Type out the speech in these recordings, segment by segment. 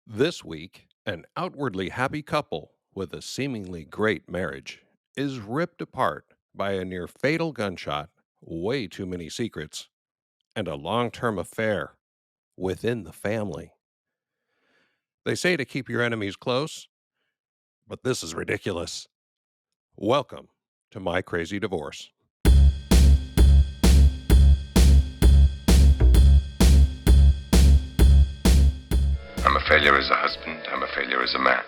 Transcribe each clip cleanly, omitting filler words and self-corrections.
This week, an outwardly happy couple with a seemingly great marriage is ripped apart by a near fatal gunshot, way too many secrets, and a long term affair within the family. They say to keep your enemies close, but this is ridiculous. Welcome to My Crazy Divorce. I'm a failure as a husband. I'm a failure as a man.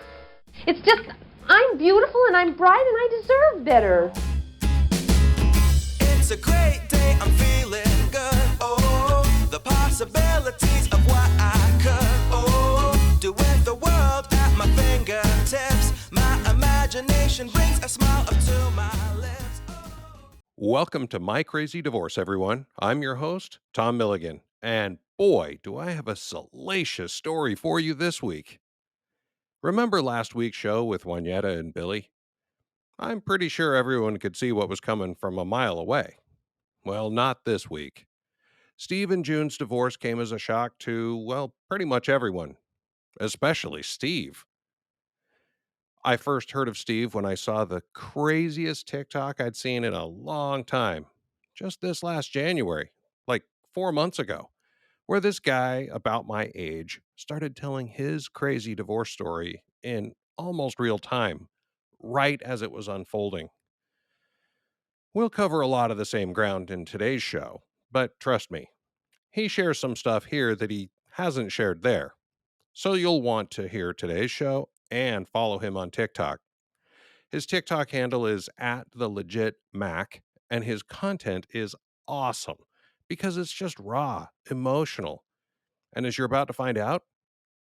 It's just, I'm beautiful and I'm bright and I deserve better. It's a great day, I'm feeling good. Oh, the possibilities of what I could, do with the world at my fingertips. My imagination brings a smile up to my lips. Welcome to My Crazy Divorce, everyone. I'm your host, Tom Milligan, and boy, do I have a salacious story for you this week. Remember last week's show with Juanetta and Billy? I'm pretty sure everyone could see what was coming from a mile away. Well, not this week. Steve and June's divorce came as a shock to, well, pretty much everyone, especially Steve. I first heard of Steve when I saw the craziest TikTok I'd seen in a long time, just this last January, like 4 months ago, where this guy about my age started telling his crazy divorce story in almost real time, right as it was unfolding. We'll cover a lot of the same ground in today's show, but trust me, he shares some stuff here that he hasn't shared there. So you'll want to hear today's show and follow him on TikTok. His TikTok handle is at the legit Mac, and his content is awesome because it's just raw, emotional. And as you're about to find out,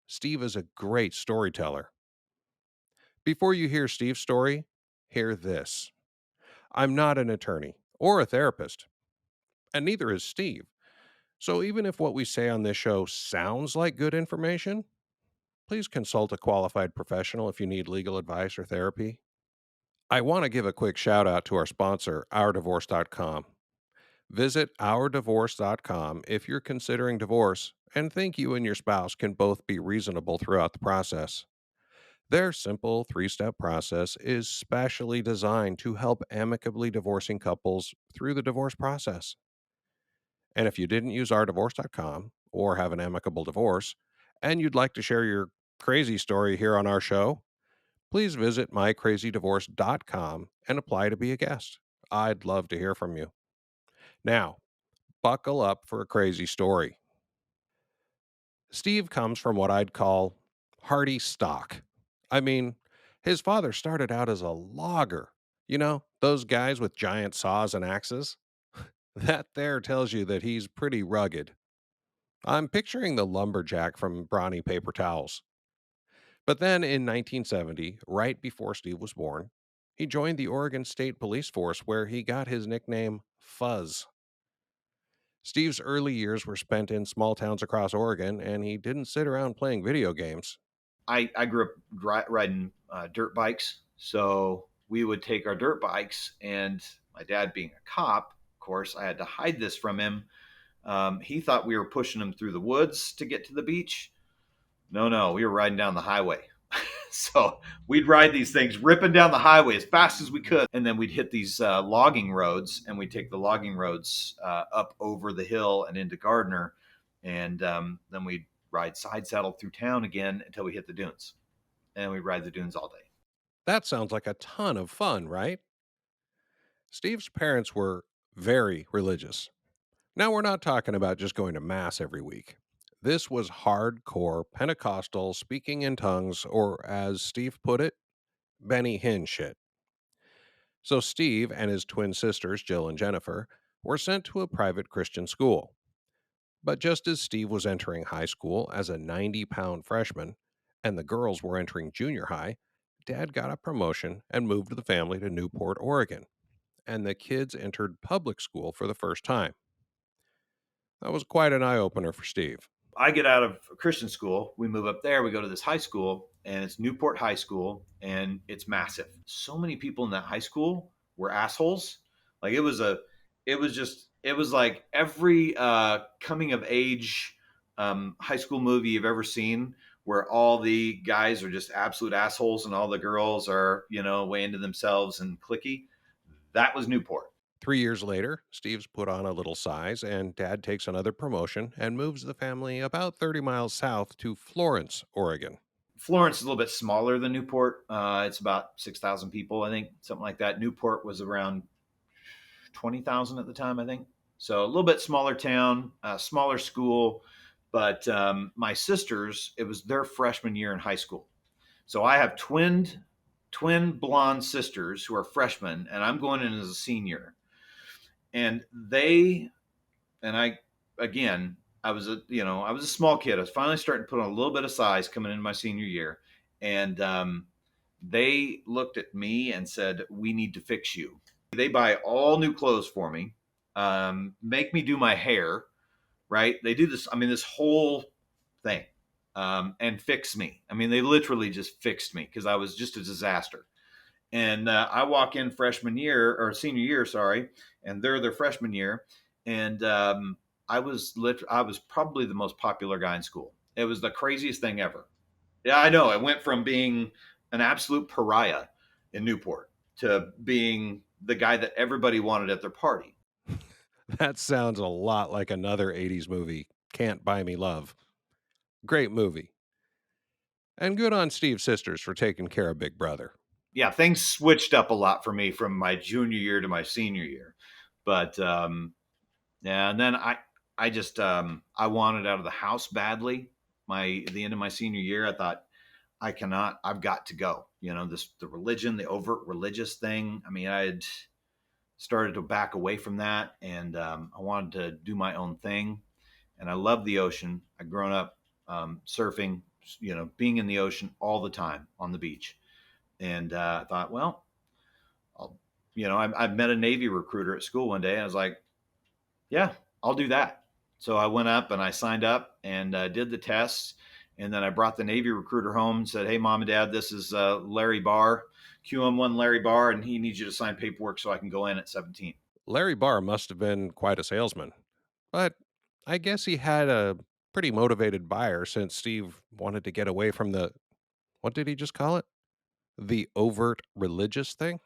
Steve is a great storyteller. Before you hear Steve's story, hear this. I'm not an attorney or a therapist, and neither is Steve. So even if what we say on this show sounds like good information, please consult a qualified professional if you need legal advice or therapy. I want to give a quick shout out to our sponsor, ourdivorce.com. Visit ourdivorce.com if you're considering divorce and think you and your spouse can both be reasonable throughout the process. Their simple 3 step process is specially designed to help amicably divorcing couples through the divorce process. And if you didn't use ourdivorce.com or have an amicable divorce and you'd like to share your crazy story here on our show, please visit mycrazydivorce.com and apply to be a guest. I'd love to hear from you. Now, buckle up for a crazy story. Steve comes from what I'd call hardy stock. I mean, his father started out as a logger. You know, those guys with giant saws and axes? That there tells you that he's pretty rugged. I'm picturing the lumberjack from Brawny Paper Towels. But then in 1970, right before Steve was born, he joined the Oregon State Police Force where he got his nickname Fuzz. Steve's early years were spent in small towns across Oregon, and he didn't sit around playing video games. I grew up riding dirt bikes. So we would take our dirt bikes, and my dad being a cop, of course, I had to hide this from him. He thought we were pushing him through the woods to get to the beach. No, we were riding down the highway. So we'd ride these things ripping down the highway as fast as we could. And then we'd hit these logging roads, and we'd take the logging roads up over the hill and into Gardner. And then we'd ride side saddle through town again until we hit the dunes. And we'd ride the dunes all day. That sounds like a ton of fun, right? Steve's parents were very religious. Now, we're not talking about just going to Mass every week. This was hardcore Pentecostal speaking in tongues, or as Steve put it, Benny Hinn shit. So, Steve and his twin sisters, Jill and Jennifer, were sent to a private Christian school. But just as Steve was entering high school as a 90-pound freshman, and the girls were entering junior high, Dad got a promotion and moved the family to Newport, Oregon, and the kids entered public school for the first time. That was quite an eye opener for Steve. I get out of Christian school. We move up there. We go to this high school, and it's Newport High School, and it's massive. So many people in that high school were assholes. Like it was like every coming of age high school movie you've ever seen, where all the guys are just absolute assholes and all the girls are, way into themselves and cliquey. That was Newport. 3 years later, Steve's put on a little size, and Dad takes another promotion and moves the family about 30 miles south to Florence, Oregon. Florence is a little bit smaller than Newport. It's about 6,000 people, I think, something like that. Newport was around 20,000 at the time, I think. So a little bit smaller town, smaller school. But my sisters, it was their freshman year in high school. So I have twin blonde sisters who are freshmen, and I'm going in as a senior. And I again, I was a small kid. I was finally starting to put on a little bit of size coming into my senior year, and they looked at me and said, "We need to fix you." They buy all new clothes for me, make me do my hair, right? They do this. I mean, this whole thing, and fix me. I mean, they literally just fixed me because I was just a disaster. And I walk in freshman year or senior year, sorry, and they're their freshman year, and I was probably the most popular guy in school. It was the craziest thing ever. Yeah, I know. I went from being an absolute pariah in Newport to being the guy that everybody wanted at their party. That sounds a lot like another 80s movie, Can't Buy Me Love. Great movie. And good on Steve's sisters for taking care of Big Brother. Yeah, things switched up a lot for me from my junior year to my senior year. But yeah, and then I just I wanted out of the house badly. The end of my senior year, I thought I've got to go. The religion, the overt religious thing. I mean, I had started to back away from that, and I wanted to do my own thing. And I love the ocean. I'd grown up surfing, being in the ocean all the time on the beach. And I thought, well, I met a Navy recruiter at school one day. And I was like, yeah, I'll do that. So I went up and I signed up and did the tests. And then I brought the Navy recruiter home and said, hey, Mom and Dad, this is Larry Barr, QM1 Larry Barr, and he needs you to sign paperwork so I can go in at 17. Larry Barr must have been quite a salesman, but I guess he had a pretty motivated buyer since Steve wanted to get away from what did he just call it? The overt religious thing?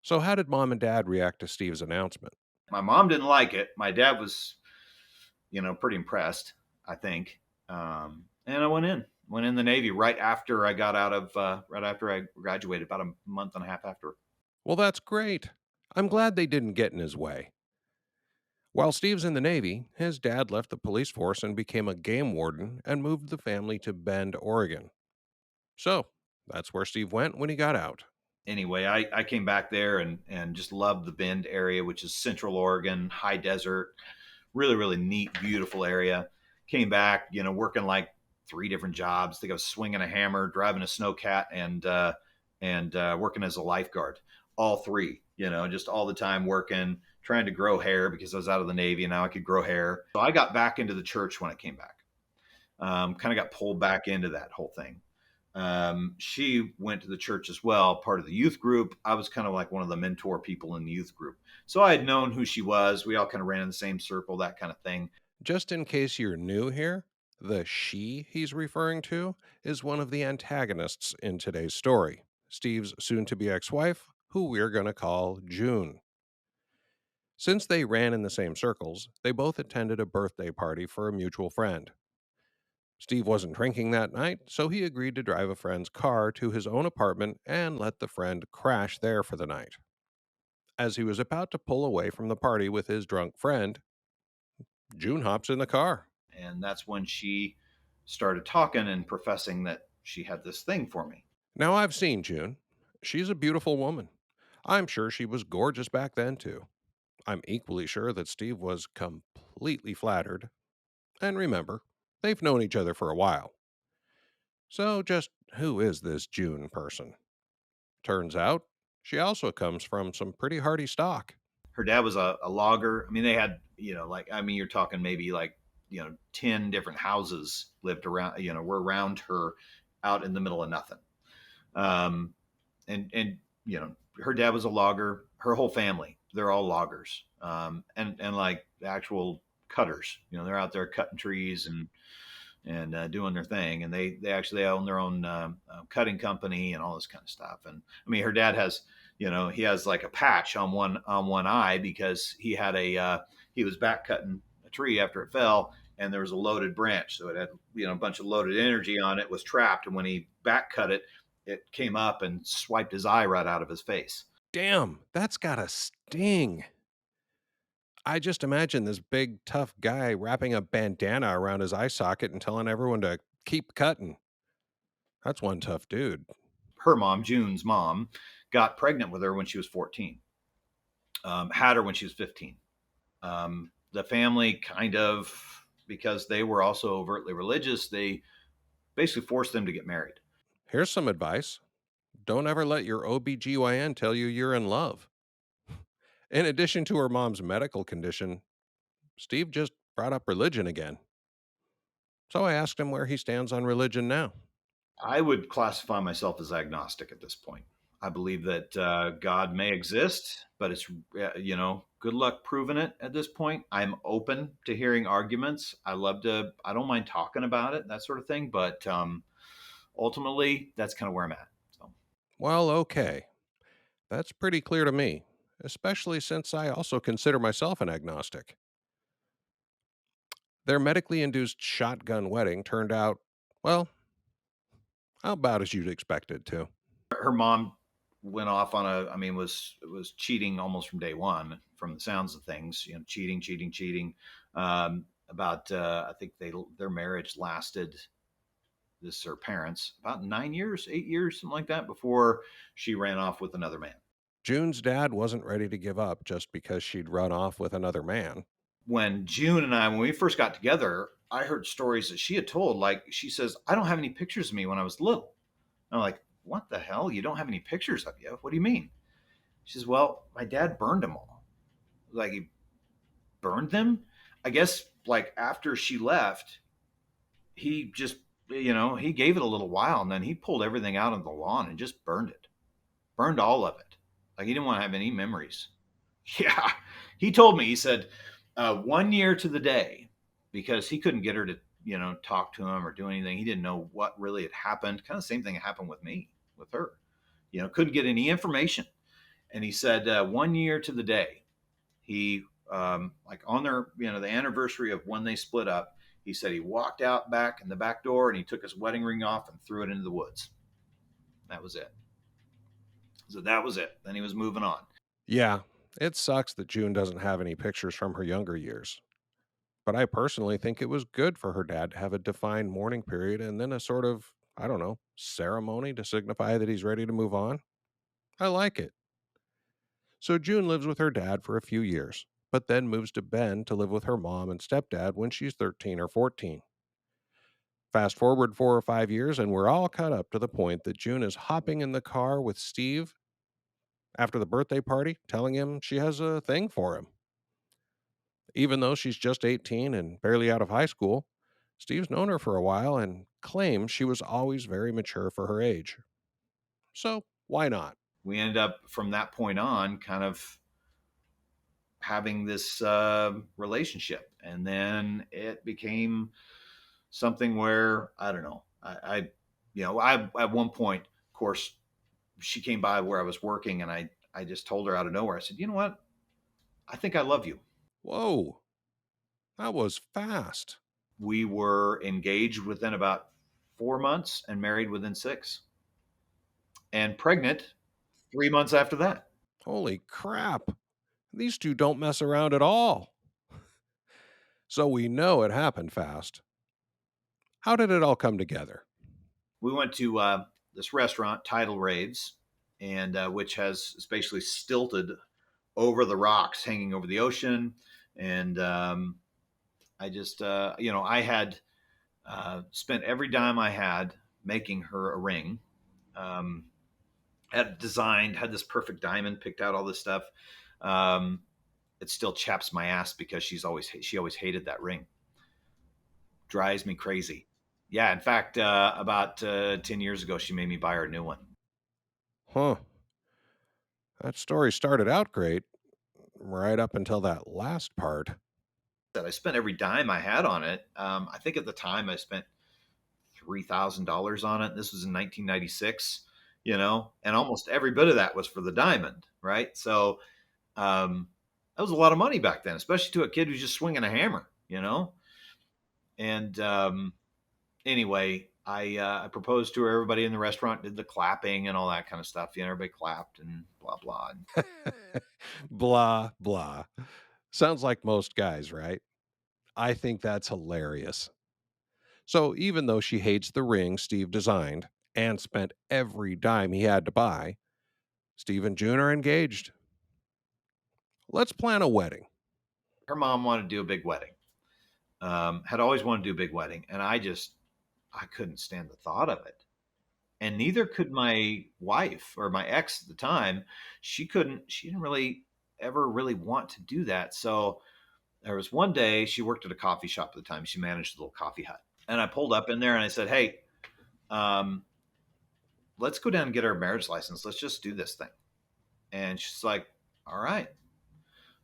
So, how did Mom and Dad react to Steve's announcement? My mom didn't like it. My dad was, pretty impressed, I think. And I went in the Navy right after I got right after I graduated, about a month and a half after. Well, that's great. I'm glad they didn't get in his way. While Steve's in the Navy, his dad left the police force and became a game warden and moved the family to Bend, Oregon. So, that's where Steve went when he got out. Anyway, I came back there and just loved the Bend area, which is Central Oregon, high desert, really, really neat, beautiful area. Came back, working like 3 different jobs. I think I was swinging a hammer, driving a snowcat, and working as a lifeguard. All 3, just all the time working, trying to grow hair because I was out of the Navy and now I could grow hair. So I got back into the church when I came back. Kind of got pulled back into that whole thing. She went to the church as well, part of the youth group. I was kind of like one of the mentor people in the youth group. So I had known who she was. We all kind of ran in the same circle, that kind of thing. Just in case you're new here, the she he's referring to is one of the antagonists in today's story, Steve's soon to be ex wife, who we're going to call June. Since they ran in the same circles, they both attended a birthday party for a mutual friend. Steve wasn't drinking that night, so he agreed to drive a friend's car to his own apartment and let the friend crash there for the night. As he was about to pull away from the party with his drunk friend, June hops in the car. And that's when she started talking and professing that she had this thing for me. Now, I've seen June. She's a beautiful woman. I'm sure she was gorgeous back then, too. I'm equally sure that Steve was completely flattered. And remember, they've known each other for a while. So, just who is this June person? Turns out, she also comes from some pretty hardy stock. Her dad was a logger. I mean, they had, you're talking maybe 10 different houses lived around, were around her out in the middle of nothing. And her dad was a logger. Her whole family, they're all loggers. And like actual cutters, they're out there cutting trees and and doing their thing. And they actually own their own cutting company and all this kind of stuff. And I mean, her dad has, he has like a patch on one eye because he was back cutting a tree after it fell, and there was a loaded branch, so it had a bunch of loaded energy on it, was trapped, and when he back cut it, it came up and swiped his eye right out of his face. Damn, that's gotta sting. I just imagine this big, tough guy wrapping a bandana around his eye socket and telling everyone to keep cutting. That's one tough dude. Her mom, June's mom, got pregnant with her when she was 14. Had her when she was 15. The family kind of, because they were also overtly religious, they basically forced them to get married. Here's some advice. Don't ever let your OBGYN tell you you're in love. In addition to her mom's medical condition, Steve just brought up religion again. So I asked him where he stands on religion now. I would classify myself as agnostic at this point. I believe that God may exist, but it's, good luck proving it at this point. I'm open to hearing arguments. I don't mind talking about it, that sort of thing. But ultimately, that's kind of where I'm at. So. Well, okay. That's pretty clear to me, especially since I also consider myself an agnostic. Their medically induced shotgun wedding turned out, well, about as you'd expect it to. Her mom went off on was cheating almost from day one, from the sounds of things. Cheating. About I think their marriage lasted. This her parents about 9 years, 8 years, something like that, before she ran off with another man. June's dad wasn't ready to give up just because she'd run off with another man. When June and I, when we first got together, I heard stories that she had told. Like, she says, I don't have any pictures of me when I was little. And I'm like, what the hell? You don't have any pictures of you? What do you mean? She says, well, my dad burned them all. Like, he burned them? I guess, like, after she left, he just, he gave it a little while, and then he pulled everything out on the lawn and just burned it. Burned all of it. Like, he didn't want to have any memories. Yeah. He told me, he said, 1 year to the day, because he couldn't get her to, talk to him or do anything. He didn't know what really had happened. Kind of the same thing happened with me, with her. Couldn't get any information. And he said, 1 year to the day, he, like on their, the anniversary of when they split up, he said he walked out back in the back door and he took his wedding ring off and threw it into the woods. That was it. So that was it. Then he was moving on. Yeah, it sucks that June doesn't have any pictures from her younger years. But I personally think it was good for her dad to have a defined mourning period and then a sort of, I don't know, ceremony to signify that he's ready to move on. I like it. So June lives with her dad for a few years, but then moves to Bend to live with her mom and stepdad when she's 13 or 14. Fast forward 4 or 5 years, and we're all caught up to the point that June is hopping in the car with Steve after the birthday party, telling him she has a thing for him. Even though she's just 18 and barely out of high school, Steve's known her for a while and claims she was always very mature for her age. So, why not? We ended up from that point on kind of having this relationship. And then it became something where, I don't know, I at one point, of course, she came by where I was working, and I just told her out of nowhere, I said, you know what? I think I love you. Whoa, that was fast. We were engaged within about 4 months and married within 6, and pregnant 3 months after that. Holy crap. These two don't mess around at all. So we know it happened fast. How did it all come together? We went to this restaurant, Tidal Raves, and which has basically stilted over the rocks, hanging over the ocean. And I just, I had spent every dime I had making her a ring. Had this perfect diamond, picked out all this stuff. It still chaps my ass because she always hated that ring. Drives me crazy. Yeah, in fact, about 10 years ago, she made me buy her a new one. Huh. That story started out great, right up until that last part. I spent every dime I had on it. I think at the time I spent $3,000 on it. This was in 1996, and almost every bit of that was for the diamond, right? So that was a lot of money back then, especially to a kid who's just swinging a hammer. And anyway, I proposed to her. Everybody in the restaurant did the clapping and all that kind of stuff. Everybody clapped and blah blah. Blah, blah. Sounds like most guys, right? I think that's hilarious. So even though she hates the ring Steve designed and spent every dime he had to buy, Steve and June are engaged. Let's plan a wedding. Her mom wanted to do a big wedding. Had always wanted to do a big wedding, and I couldn't stand the thought of it. And neither could my wife or my ex at the time. She didn't really ever really want to do that. So there was one day she worked at a coffee shop at the time. She managed a little coffee hut. And I pulled up in there and I said, "Hey, um, let's go down and get our marriage license. Let's just do this thing." And she's like, "All right."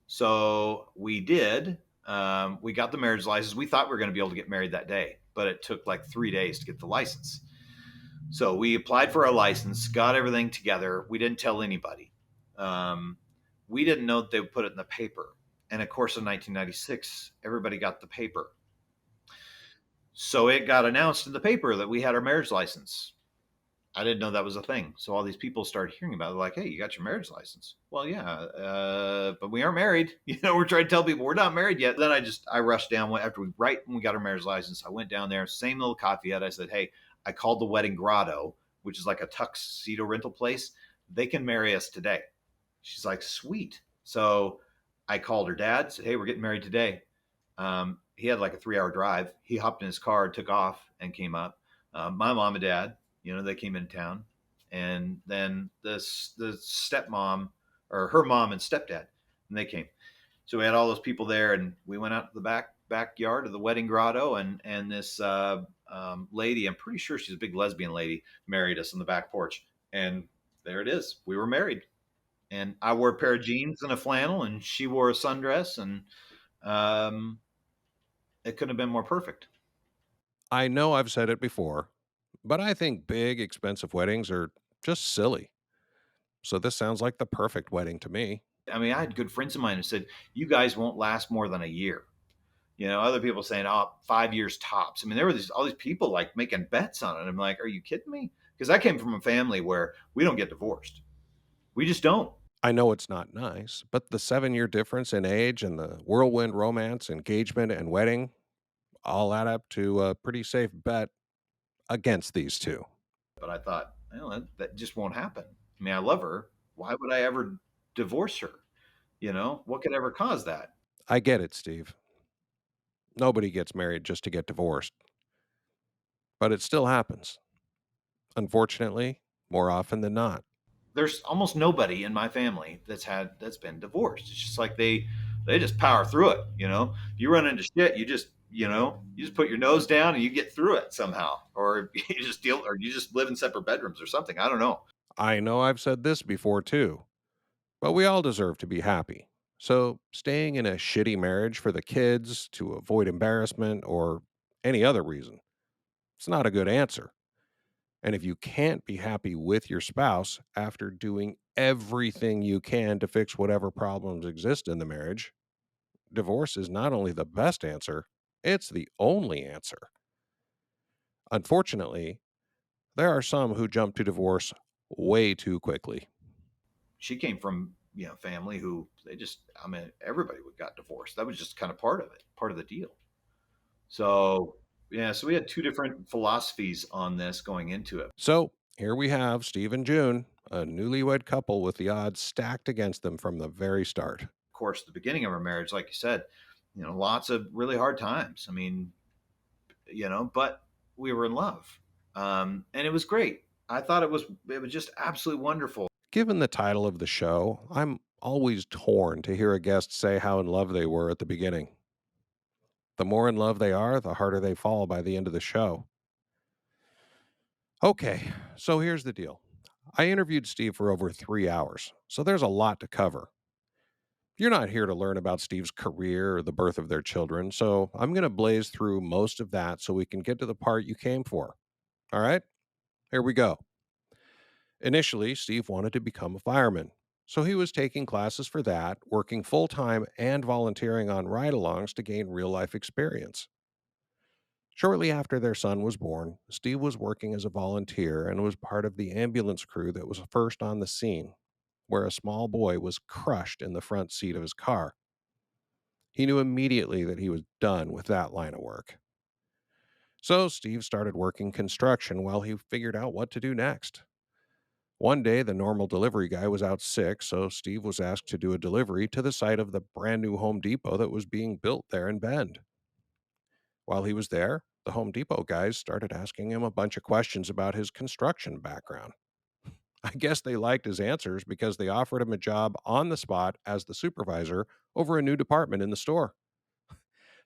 So we did. We got the marriage license. We thought we were going to be able to get married that day, but it took like 3 days to get the license. So we applied for our license, got everything together. We didn't tell anybody. Um, we didn't know that they would put it in the paper. And of course, in 1996, everybody got the paper. So it got announced in the paper that we had our marriage license. I didn't know that was a thing. So all these people started hearing about it, like, "Hey, you got your marriage license?" Well, yeah, but we aren't married. We're trying to tell people we're not married yet. Then I rushed down after right when we got our marriage license. I went down there, same little coffee hut. I said, "Hey, I called the Wedding Grotto, which is like a tuxedo rental place. They can marry us today." She's like, "Sweet." So I called her dad, said, "Hey, we're getting married today." He had like a 3-hour drive. He hopped in his car, took off, and came up. My mom and dad, they came in town, and then the stepmom or her mom and stepdad, and they came. So we had all those people there, and we went out to the backyard of the Wedding Grotto, and this lady, I'm pretty sure she's a big lesbian lady, married us on the back porch, and there it is. We were married, and I wore a pair of jeans and a flannel, and she wore a sundress, and um, it couldn't have been more perfect. I know I've said it before, but I think big, expensive weddings are just silly. So this sounds like the perfect wedding to me. I mean, I had good friends of mine who said, "You guys won't last more than a year." Other people saying, "Oh, 5 years tops." I mean, there were all these people like making bets on it. I'm like, "Are you kidding me?" Because I came from a family where we don't get divorced. We just don't. I know it's not nice, but the 7-year difference in age and the whirlwind romance, engagement, and wedding all add up to a pretty safe bet against these two. But I thought, well, that just won't happen. I mean, I love her. Why would I ever divorce her? What could ever cause that? I get it, Steve. Nobody gets married just to get divorced, but it still happens. Unfortunately, more often than not. There's almost nobody in my family that's been divorced. It's just like they just power through it. You run into shit, you just put your nose down and you get through it somehow, or you just live in separate bedrooms or something. I don't know. I know I've said this before too, but we all deserve to be happy. So, staying in a shitty marriage for the kids to avoid embarrassment or any other reason, it's not a good answer. And if you can't be happy with your spouse after doing everything you can to fix whatever problems exist in the marriage, divorce is not only the best answer, it's the only answer. Unfortunately, there are some who jump to divorce way too quickly. She came from family who I mean, everybody got divorced. That was just kind of part of it, part of the deal. So yeah, so we had two different philosophies on this going into it. So here we have Steve and June, a newlywed couple with the odds stacked against them from the very start. Of course, the beginning of our marriage, like you said, lots of really hard times. I mean, but we were in love, and it was great. I thought it was just absolutely wonderful. Given the title of the show, I'm always torn to hear a guest say how in love they were at the beginning. The more in love they are, the harder they fall by the end of the show. Okay, so here's the deal. I interviewed Steve for over 3 hours, so there's a lot to cover. You're not here to learn about Steve's career or the birth of their children, so I'm going to blaze through most of that so we can get to the part you came for. All right, here we go. Initially, Steve wanted to become a fireman, so he was taking classes for that, working full time, and volunteering on ride alongs to gain real life experience. Shortly after their son was born, Steve was working as a volunteer and was part of the ambulance crew that was first on the scene, where a small boy was crushed in the front seat of his car. He knew immediately that he was done with that line of work. So Steve started working construction while he figured out what to do next. One day, the normal delivery guy was out sick, so Steve was asked to do a delivery to the site of the brand new Home Depot that was being built there in Bend. While he was there, the Home Depot guys started asking him a bunch of questions about his construction background. I guess they liked his answers because they offered him a job on the spot as the supervisor over a new department in the store.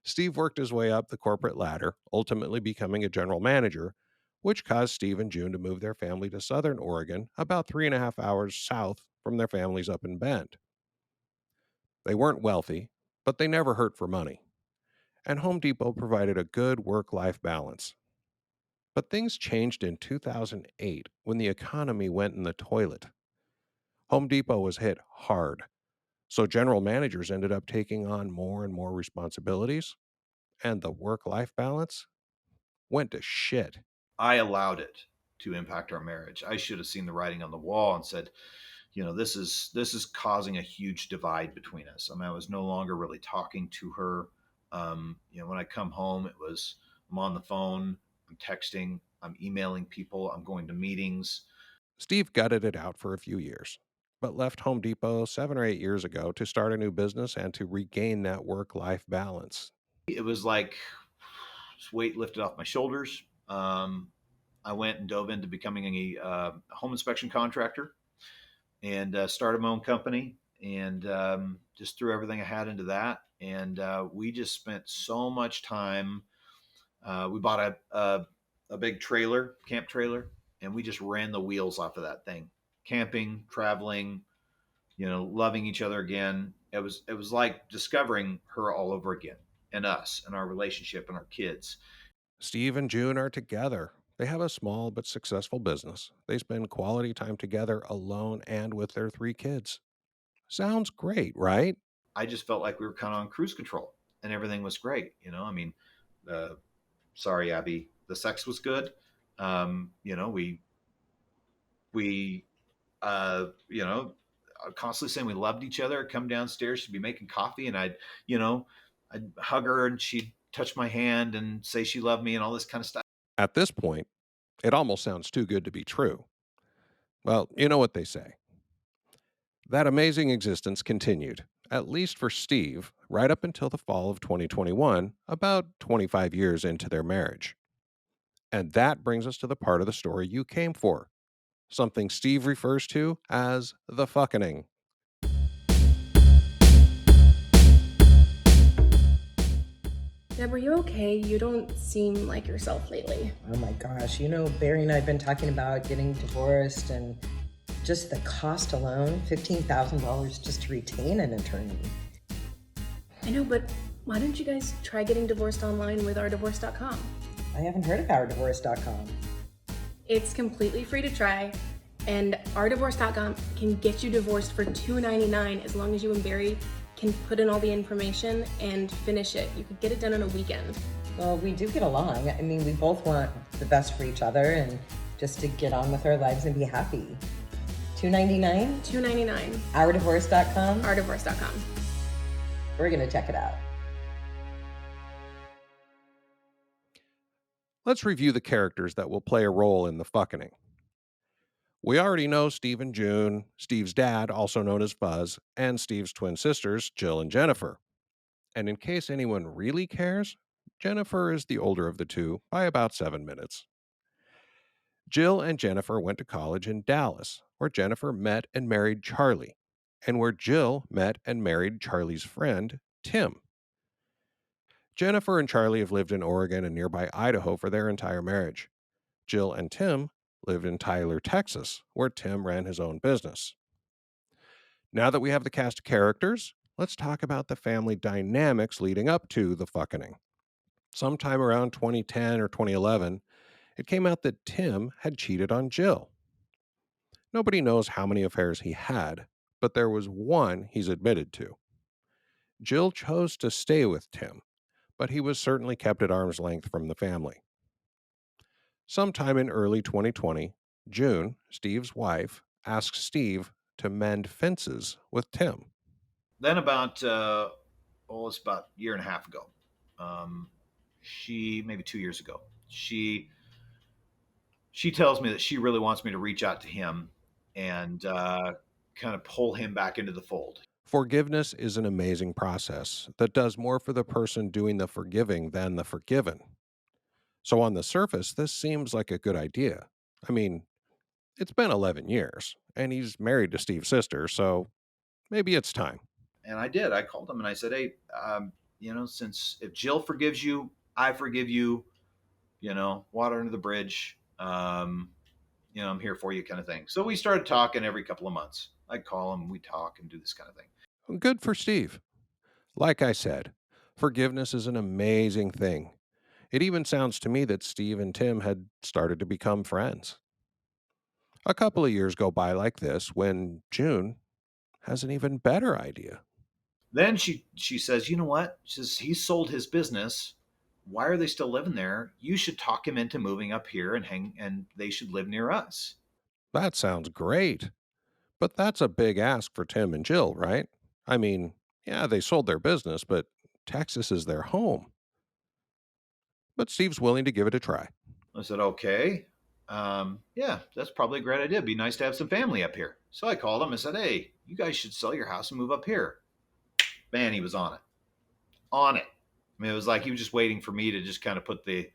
Steve worked his way up the corporate ladder, ultimately becoming a general manager, which caused Steve and June to move their family to Southern Oregon, about 3.5 hours south from their families up in Bend. They weren't wealthy, but they never hurt for money, and Home Depot provided a good work life balance. But things changed in 2008 when the economy went in the toilet. Home Depot was hit hard, so general managers ended up taking on more and more responsibilities, and the work life balance went to shit. I allowed it to impact our marriage. I should have seen the writing on the wall and said, this is causing a huge divide between us. I mean, I was no longer really talking to her. When I come home, it was I'm on the phone, I'm texting, I'm emailing people, I'm going to meetings. Steve gutted it out for a few years, but left Home Depot 7 or 8 years ago to start a new business and to regain that work life balance. It was like weight lifted off my shoulders. I went and dove into becoming a home inspection contractor and started my own company and just threw everything I had into that. And we just spent so much time. We bought a big trailer, camp trailer, and we just ran the wheels off of that thing, camping, traveling, loving each other again. It was like discovering her all over again, and us and our relationship and our kids. Steve and June are together. They have a small but successful business. They spend quality time together alone and with their 3 kids. Sounds great, right? I just felt like we were kind of on cruise control, and everything was great. I mean, uh, sorry, Abby, the sex was good. We constantly saying we loved each other. I'd come downstairs, she'd be making coffee, and I'd hug her, and she'd touch my hand and say she loved me and all this kind of stuff. At this point, it almost sounds too good to be true. Well, you know what they say. That amazing existence continued, at least for Steve, right up until the fall of 2021, about 25 years into their marriage. And that brings us to the part of the story you came for, something Steve refers to as the fuckening. Deb, are you okay? You don't seem like yourself lately. Oh my gosh, Barry and I have been talking about getting divorced, and just the cost alone, $15,000 just to retain an attorney. I know, but why don't you guys try getting divorced online with ourdivorce.com? I haven't heard of ourdivorce.com. It's completely free to try, and ourdivorce.com can get you divorced for $2.99 as long as you and Barry can put in all the information and finish it. You could get it done in a weekend. Well, we do get along. I mean, we both want the best for each other and just to get on with our lives and be happy. $2.99? $2.99. Ourdivorce.com? Ourdivorce.com. We're going to check it out. Let's review the characters that will play a role in the fuckening. We already know Steve and June, Steve's dad, also known as Fuzz, and Steve's twin sisters, Jill and Jennifer. And in case anyone really cares, Jennifer is the older of the two by about 7 minutes. Jill and Jennifer went to college in Dallas, where Jennifer met and married Charlie, and where Jill met and married Charlie's friend, Tim. Jennifer and Charlie have lived in Oregon and nearby Idaho for their entire marriage. Jill and Tim lived in Tyler, Texas, where Tim ran his own business. Now that we have the cast of characters, let's talk about the family dynamics leading up to the fuckening. Sometime around 2010 or 2011, it came out that Tim had cheated on Jill. Nobody knows how many affairs he had, but there was one he's admitted to. Jill chose to stay with Tim, but he was certainly kept at arm's length from the family. Sometime in early 2020, June, Steve's wife, asked Steve to mend fences with Tim. Then it's about a year and a half ago. Um, she maybe 2 years ago. She tells me that she really wants me to reach out to him and kind of pull him back into the fold. Forgiveness is an amazing process that does more for the person doing the forgiving than the forgiven. So, on the surface, this seems like a good idea. I mean, it's been 11 years, and he's married to Steve's sister, so maybe it's time. And I did. I called him and I said, "Hey, since if Jill forgives you, I forgive you. Water under the bridge. I'm here for you, kind of thing." So we started talking every couple of months. I'd call him, we talk, and do this kind of thing. Good for Steve. Like I said, forgiveness is an amazing thing. It even sounds to me that Steve and Tim had started to become friends. A couple of years go by like this when June has an even better idea. Then she says, "You know what?" She says, "He sold his business. Why are they still living there? You should talk him into moving up here and they should live near us." That sounds great. But that's a big ask for Tim and Jill, right? I mean, yeah, they sold their business, but Texas is their home. But Steve's willing to give it a try. I said, "Okay. Yeah, that's probably a great idea. It'd be nice to have some family up here." So I called him and said, "Hey, you guys should sell your house and move up here." Man, he was on it. On it. I mean, it was like he was just waiting for me to just kind of put the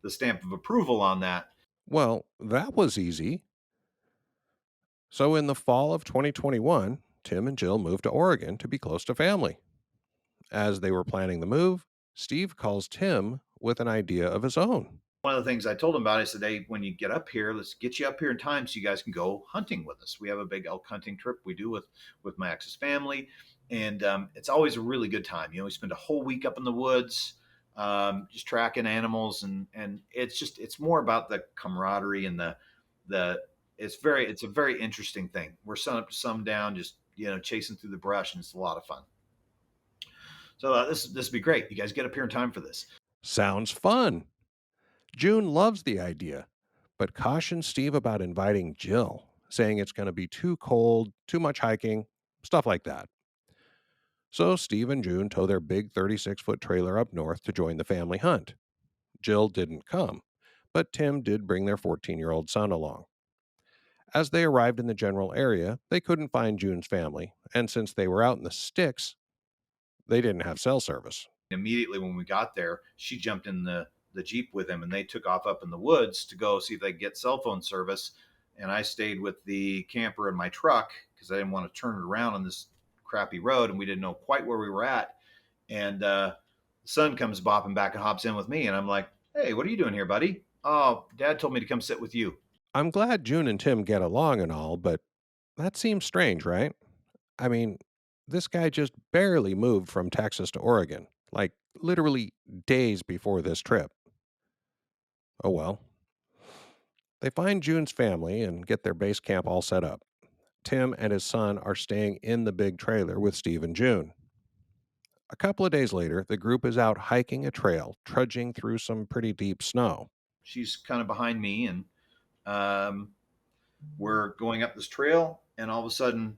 stamp of approval on that. Well, that was easy. So in the fall of 2021, Tim and Jill moved to Oregon to be close to family. As they were planning the move, Steve calls Tim with an idea of his own. One of the things I told him about, I said, "Hey, when you get up here, let's get you up here in time so you guys can go hunting with us. We have a big elk hunting trip we do with my ex's family, and it's always a really good time. We spend a whole week up in the woods, just tracking animals, and it's more about the camaraderie and the it's a very interesting thing. We're sun up to sundown, just chasing through the brush, and it's a lot of fun. So this would be great. You guys get up here in time for this." Sounds fun. June loves the idea, but cautions Steve about inviting Jill, saying it's going to be too cold, too much hiking, stuff like that. So Steve and June tow their big 36-foot trailer up north to join the family hunt. Jill didn't come, but Tim did bring their 14-year-old son along. As they arrived in the general area, they couldn't find June's family, and since they were out in the sticks, they didn't have cell service. Immediately when we got there, she jumped in the Jeep with him and they took off up in the woods to go see if they could get cell phone service. And I stayed with the camper in my truck because I didn't want to turn it around on this crappy road and we didn't know quite where we were at. And the son comes bopping back and hops in with me. And I'm like, "Hey, what are you doing here, buddy?" "Oh, Dad told me to come sit with you." I'm glad June and Tim get along and all, but that seems strange, right? I mean, this guy just barely moved from Texas to Oregon, like literally days before this trip. Oh well. They find June's family and get their base camp all set up. Tim and his son are staying in the big trailer with Steve and June. A couple of days later, the group is out hiking a trail, trudging through some pretty deep snow. She's kind of behind me and um, we're going up this trail, and all of a sudden,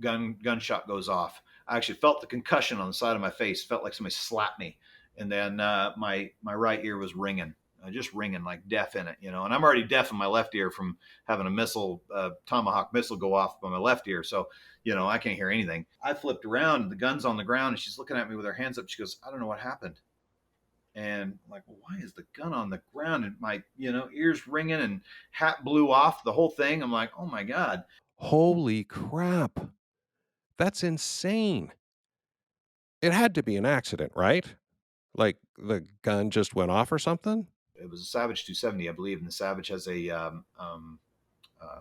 gunshot goes off. I actually felt the concussion on the side of my face. Felt like somebody slapped me, and then my right ear was ringing, just ringing like deaf in it, And I'm already deaf in my left ear from having a tomahawk missile go off by my left ear. So I can't hear anything. I flipped around, and the gun's on the ground, and she's looking at me with her hands up. She goes, "I don't know what happened." And I'm like, "Well, why is the gun on the ground?" And my ears ringing and hat blew off, the whole thing. I'm like, "Oh my God." Holy crap. That's insane. It had to be an accident, right? Like the gun just went off or something? It was a Savage 270, I believe, and the Savage has a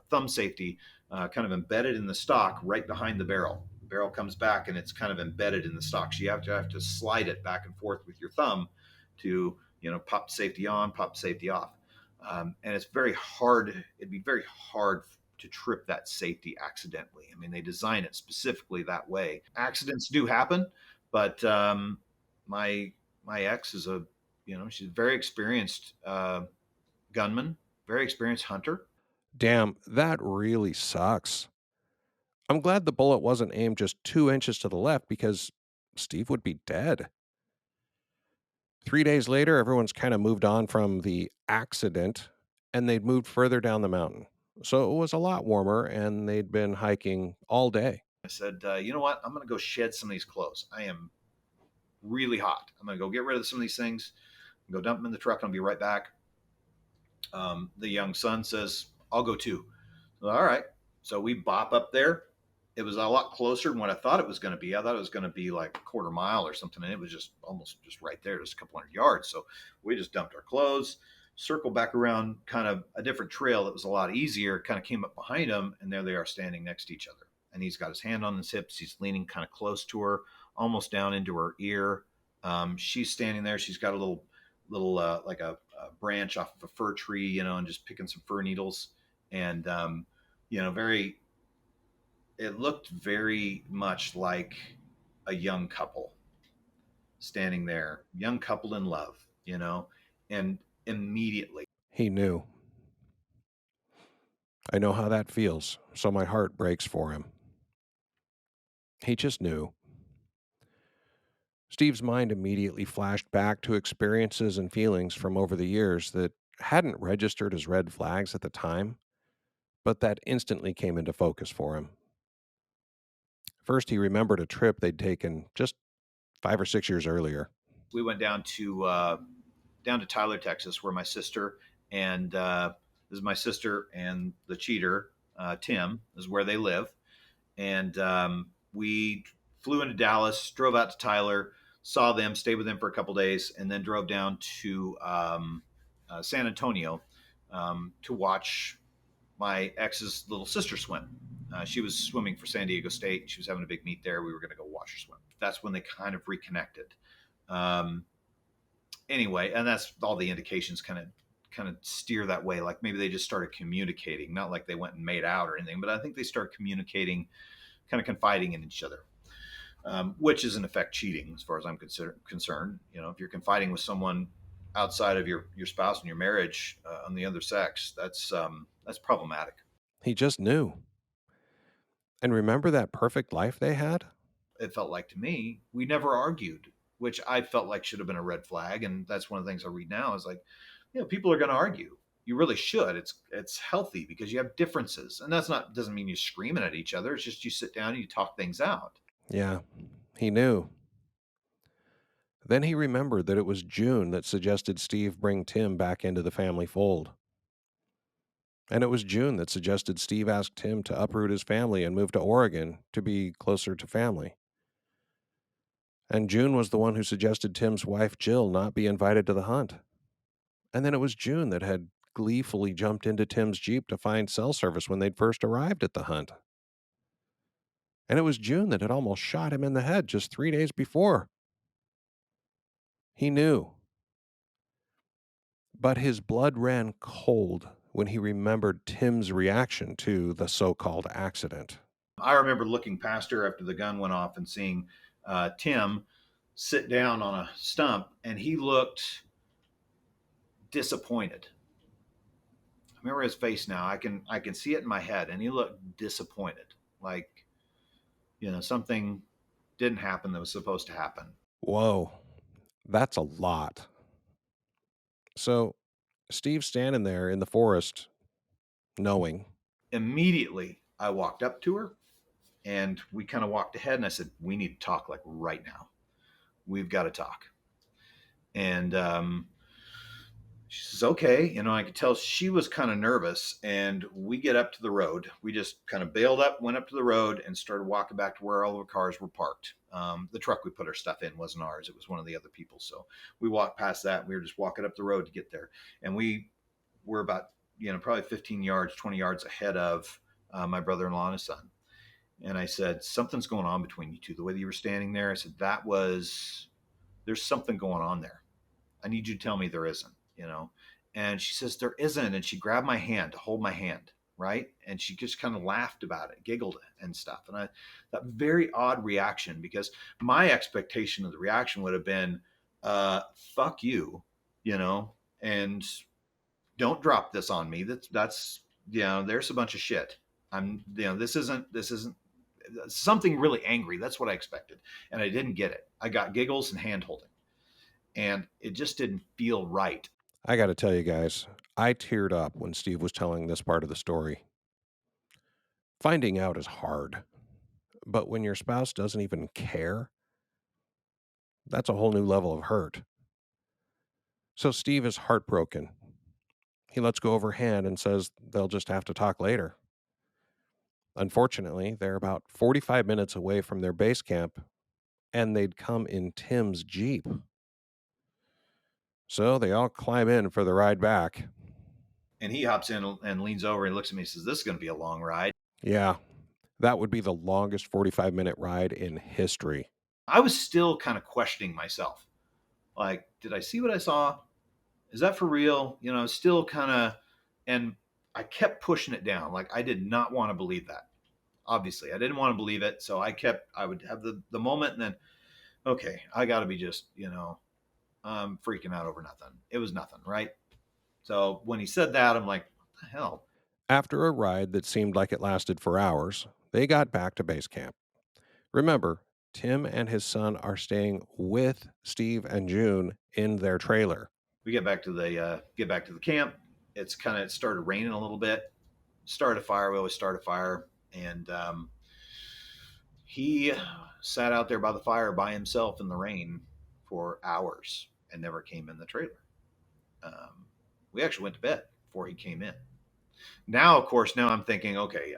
thumb safety kind of embedded in the stock right behind the barrel. barrel comes back and it's kind of embedded in the stock. So you have to slide it back and forth with your thumb to, pop the safety on, pop the safety off. And it's very hard. It'd be very hard to trip that safety accidentally. I mean, they design it specifically that way. Accidents do happen, but my ex is she's a very experienced gunman, very experienced hunter. Damn, that really sucks. I'm glad the bullet wasn't aimed just 2 inches to the left because Steve would be dead. 3 days later, everyone's kind of moved on from the accident and they'd moved further down the mountain. So it was a lot warmer and they'd been hiking all day. I said, you know what? I'm going to go shed some of these clothes. I am really hot. I'm going to go get rid of some of these things, go dump them in the truck, and I'll be right back. The young son says, I'll go too. All right. So we bop up there. It was a lot closer than what I thought it was going to be. I thought it was going to be like a quarter mile or something, and it was just almost just right there, just a couple hundred yards. So we just dumped our clothes, circled back around kind of a different trail that was a lot easier, kind of came up behind him, and there they are standing next to each other. And he's got his hand on his hips. He's leaning kind of close to her, almost down into her ear. She's standing there. She's got a little like a branch off of a fir tree, and just picking some fir needles. And, very, it looked very much like a young couple standing there, young couple in love, and immediately He knew. I know how that feels, so my heart breaks for him. He just knew. Steve's mind immediately flashed back to experiences and feelings from over the years that hadn't registered as red flags at the time, but that instantly came into focus for him. First, he remembered a trip they'd taken just 5 or 6 years earlier. we went down to Tyler, Texas, where my sister and this is my sister and the cheater, Tim, is where they live. And we flew into Dallas, drove out to Tyler, saw them, stayed with them for a couple days, and then drove down to San Antonio to watch my ex's little sister swim. She was swimming for San Diego State. She was having a big meet there. We were going to go watch her swim. That's when they kind of reconnected. Anyway, and that's all the indications kind of steer that way. Like maybe they just started communicating, not like they went and made out or anything, but I think they started communicating, kind of confiding in each other, which is in effect cheating as far as I'm concerned. If you're confiding with someone outside of your spouse and your marriage on the other sex, that's problematic. He just knew. And remember that perfect life they had? It felt like to me, we never argued, which I felt like should have been a red flag. And that's one of the things I read now is like, people are going to argue. You really should. It's healthy because you have differences. And doesn't mean you're screaming at each other. It's just you sit down and you talk things out. Yeah, he knew. Then he remembered that it was June that suggested Steve bring Tim back into the family fold. And it was June that suggested Steve ask Tim to uproot his family and move to Oregon to be closer to family. And June was the one who suggested Tim's wife, Jill, not be invited to the hunt. And then it was June that had gleefully jumped into Tim's Jeep to find cell service when they'd first arrived at the hunt. And it was June that had almost shot him in the head just 3 days before. He knew. But his blood ran cold when he remembered Tim's reaction to the so-called accident. I remember looking past her after the gun went off and seeing Tim sit down on a stump, and he looked disappointed. I remember his face now. I can see it in my head, and he looked disappointed, like something didn't happen that was supposed to happen. Whoa, that's a lot. So Steve's standing there in the forest, knowing. Immediately, I walked up to her, and we kind of walked ahead, and I said, "We need to talk like right now. We've got to talk." And she says, "Okay." I could tell she was kind of nervous, and we get up to the road. We just kind of bailed up, went up to the road, and started walking back to where all the cars were parked. The truck we put our stuff in wasn't ours. It was one of the other people's. So we walked past that. We were just walking up the road to get there. And we were about, probably 15 yards, 20 yards ahead of my brother-in-law and his son. And I said, something's going on between you two. The way that you were standing there, I said, there's something going on there. I need you to tell me there isn't, you know? And she says, there isn't. And she grabbed my hand to hold my hand, right? And she just kind of laughed about it, giggled and stuff. And that very odd reaction, because my expectation of the reaction would have been, fuck you, you know, and don't drop this on me. That's, you know, there's a bunch of shit. This isn't something really angry. That's what I expected. And I didn't get it. I got giggles and hand holding, and it just didn't feel right. I got to tell you guys, I teared up when Steve was telling this part of the story. Finding out is hard, but when your spouse doesn't even care, that's a whole new level of hurt. So Steve is heartbroken. He lets go of her hand and says they'll just have to talk later. Unfortunately, they're about 45 minutes away from their base camp, and they'd come in Tim's Jeep. So they all climb in for the ride back. And he hops in and leans over and looks at me and says, this is going to be a long ride. Yeah, that would be the longest 45-minute ride in history. I was still kind of questioning myself. Like, did I see what I saw? Is that for real? You know, still kind of, and I kept pushing it down. Like, I did not want to believe that. Obviously, I didn't want to believe it. So I would have the moment and then, okay, I got to be just, you know, I'm freaking out over nothing. It was nothing, right? So when he said that, I'm like, what the hell? After a ride that seemed like it lasted for hours, they got back to base camp. Remember, Tim and his son are staying with Steve and June in their trailer. We get back to the camp. It started raining a little bit. Start a fire. We always start a fire, and he sat out there by the fire by himself in the rain for hours and never came in the trailer. We actually went to bed before he came in. Now, of course, now I'm thinking, okay,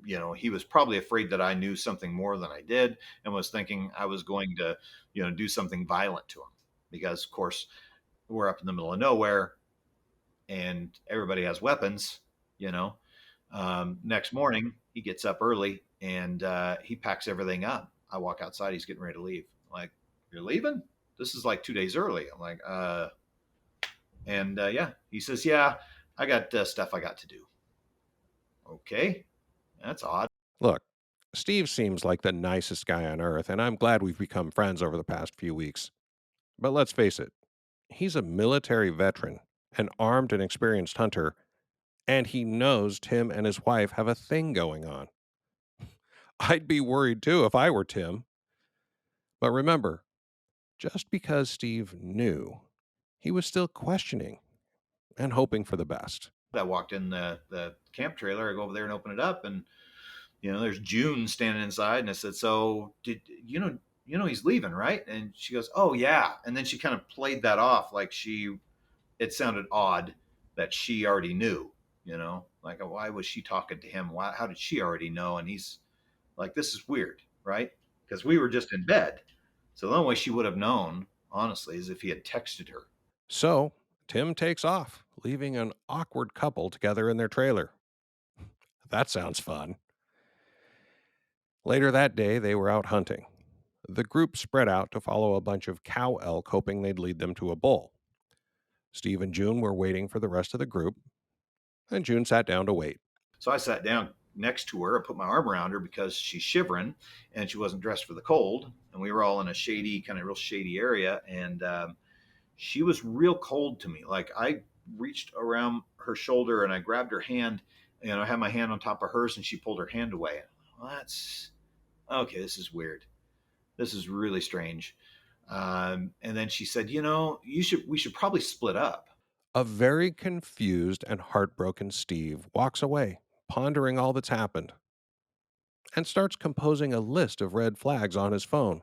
he was probably afraid that I knew something more than I did, and was thinking I was going to, do something violent to him, because, of course, we're up in the middle of nowhere, and everybody has weapons. Next morning, he gets up early and he packs everything up. I walk outside. He's getting ready to leave. I'm like, you're leaving? This is like 2 days early. I'm like, yeah. He says, yeah, I got stuff I got to do. Okay, that's odd. Look, Steve seems like the nicest guy on earth, and I'm glad we've become friends over the past few weeks. But let's face it, he's a military veteran, an armed and experienced hunter, and he knows Tim and his wife have a thing going on. I'd be worried too if I were Tim. But remember, just because Steve knew, he was still questioning and hoping for the best. I walked in the camp trailer. I go over there and open it up, and there's June standing inside, and I said, so did he's leaving, right? And she goes, oh yeah. And then she kind of played that off like it sounded odd that she already knew, like, why was she talking to him? How did she already know? And he's like, this is weird, right? Because we were just in bed. So the only way she would have known, honestly, is if he had texted her. So Tim takes off, leaving an awkward couple together in their trailer. That sounds fun. Later that day, they were out hunting. The group spread out to follow a bunch of cow elk, hoping they'd lead them to a bull. Steve and June were waiting for the rest of the group, and June sat down to wait. So I sat down next to her. I put my arm around her because she's shivering and she wasn't dressed for the cold. And we were all in a real shady area. And she was real cold to me. Like, I reached around her shoulder and I grabbed her hand, and I had my hand on top of hers, and she pulled her hand away. Well, that's okay. This is weird. This is really strange. And then she said, we should probably split up. A very confused and heartbroken Steve walks away, pondering all that's happened, and starts composing a list of red flags on his phone.